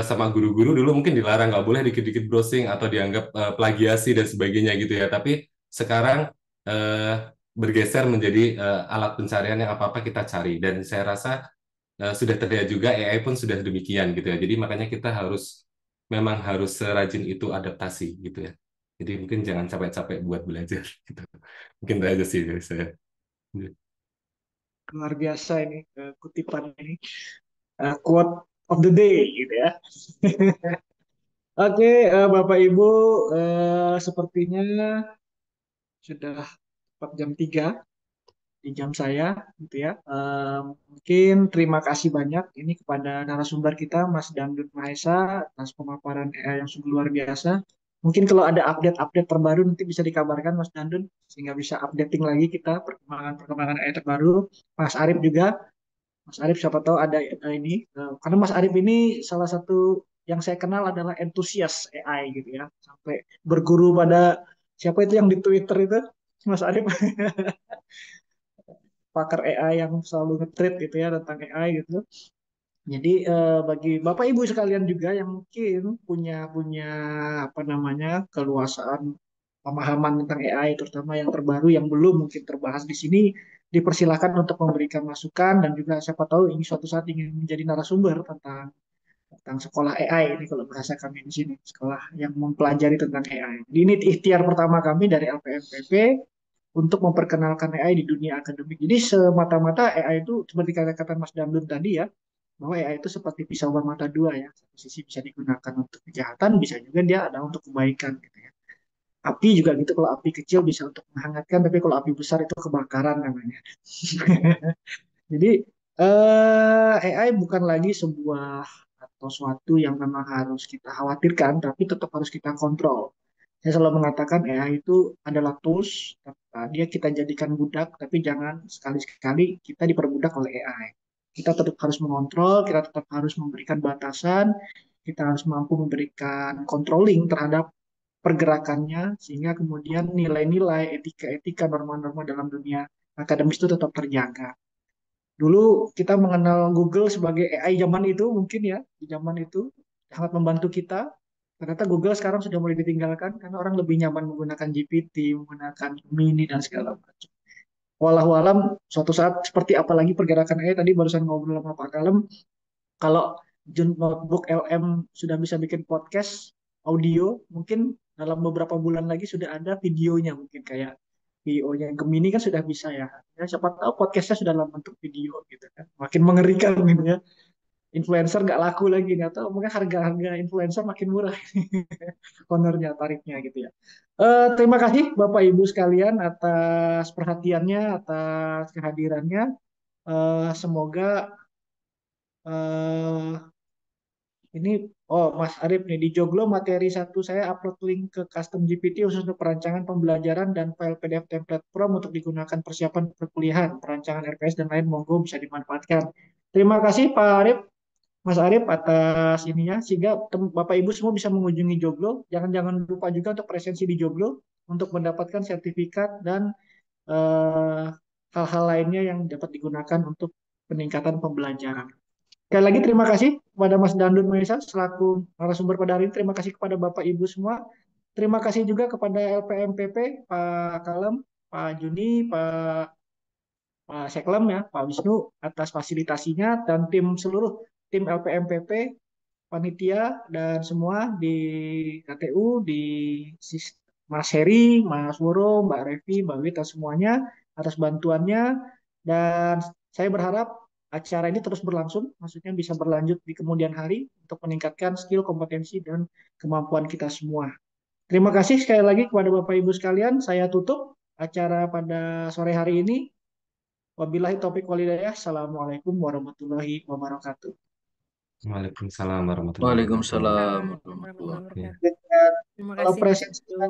sama guru-guru dulu mungkin dilarang nggak boleh dikit-dikit browsing atau dianggap plagiasi dan sebagainya gitu ya. Tapi sekarang eh, bergeser menjadi alat pencarian yang apa-apa kita cari dan saya rasa sudah terlihat juga AI pun sudah demikian gitu ya. Jadi makanya kita memang harus serajin itu adaptasi gitu ya. Jadi mungkin jangan capek-capek buat belajar gitu. Mungkin itu aja sih dari saya. Luar biasa ini kutipan ini. Quote of the day gitu ya. Oke, Bapak Ibu, sepertinya sudah tepat jam 3 di jam saya gitu ya. Mungkin terima kasih banyak ini kepada narasumber kita Mas Dandut Mahesa atas pemaparan yang sungguh luar biasa. Mungkin kalau ada update-update terbaru nanti bisa dikabarkan Mas Dandun sehingga bisa updating lagi kita perkembangan-perkembangan terbaru. Mas Arif juga, Mas Arif siapa tahu ada ini karena Mas Arif ini salah satu yang saya kenal adalah entusias AI gitu ya. Sampai berguru pada siapa itu yang di Twitter itu Mas Arif pakar AI yang selalu nge-treat gitu ya tentang AI gitu. Jadi bagi Bapak Ibu sekalian juga yang mungkin punya punya apa namanya keluasaan pemahaman tentang AI terutama yang terbaru yang belum mungkin terbahas di sini dipersilakan untuk memberikan masukan dan juga siapa tahu ini suatu saat ingin menjadi narasumber tentang sekolah AI ini kalau bahasa kami di sini sekolah yang mempelajari tentang AI. Jadi ini ikhtiar pertama kami dari LPMPP untuk memperkenalkan AI di dunia akademik. Jadi semata-mata AI itu seperti kata-kata Mas Damdun tadi ya, bahwa AI itu seperti pisau bermata dua ya. Satu sisi bisa digunakan untuk kejahatan, bisa juga dia ada untuk kebaikan gitu ya. Api juga gitu, kalau api kecil bisa untuk menghangatkan, tapi kalau api besar itu kebakaran namanya. Jadi AI bukan lagi sebuah atau suatu yang memang harus kita khawatirkan, tapi tetap harus kita kontrol. Saya selalu mengatakan AI itu adalah tools, dia kita jadikan budak, tapi jangan sekali-sekali kita diperbudak oleh AI. Kita tetap harus mengontrol, kita tetap harus memberikan batasan, kita harus mampu memberikan controlling terhadap pergerakannya, sehingga kemudian nilai-nilai, etika-etika, norma-norma dalam dunia akademis itu tetap terjaga. Dulu kita mengenal Google sebagai AI zaman itu mungkin ya, di zaman itu sangat membantu kita. Ternyata Google sekarang sudah mulai ditinggalkan karena orang lebih nyaman menggunakan GPT, menggunakan Gemini dan segala macam. Walau alam suatu saat seperti apalagi pergerakan AI tadi barusan ngobrol sama Pak Kalem, kalau Notebook LM sudah bisa bikin podcast audio, mungkin dalam beberapa bulan lagi sudah ada videonya mungkin kayak videonya Gemini kan sudah bisa ya. Ya siapa tahu podcastnya sudah dalam bentuk video gitu kan. Makin mengerikan gitu ya. Influencer nggak laku lagi, nggak tahu mungkin harga-harga influencer makin murah honornya, tarifnya gitu ya. Terima kasih Bapak Ibu sekalian atas perhatiannya, atas kehadirannya. Semoga eh, ini, oh Mas Arif nih, di Joglo materi satu saya upload link ke Custom GPT khusus untuk perancangan pembelajaran dan file PDF template Prom untuk digunakan persiapan perkuliahan, perancangan RPS dan lain, monggo bisa dimanfaatkan. Terima kasih Pak Arif, Mas Arif atas ininya, sehingga Bapak Ibu semua bisa mengunjungi Joglo. Jangan-jangan lupa juga untuk presensi di Joglo untuk mendapatkan sertifikat dan eh, hal-hal lainnya yang dapat digunakan untuk peningkatan pembelajaran. Sekali lagi terima kasih kepada Mas Dandun Maisa selaku narasumber pada hari ini. Terima kasih kepada Bapak Ibu semua. Terima kasih juga kepada LPMPP, Pak Kalem, Pak Juni, Pak Seklem ya, Pak Wisnu atas fasilitasinya dan seluruh tim LPMPP, panitia dan semua di KTU, di Mas Heri, Mas Woro, Mbak Revi, Mbak Wita semuanya atas bantuannya, dan saya berharap acara ini terus berlangsung, maksudnya bisa berlanjut di kemudian hari untuk meningkatkan skill, kompetensi, dan kemampuan kita semua. Terima kasih sekali lagi kepada Bapak Ibu sekalian. Saya tutup acara pada sore hari ini. Wabillahi taufiq walhidayah. Assalamualaikum warahmatullahi wabarakatuh. Waalaikumsalam warahmatullahi wabarakatuh. Waalaikumsalam Waalaikumsalam warahmatullahi warahmatullahi Ya. wabarakatuh. Terima Kalau kasih Mas presensi Gun.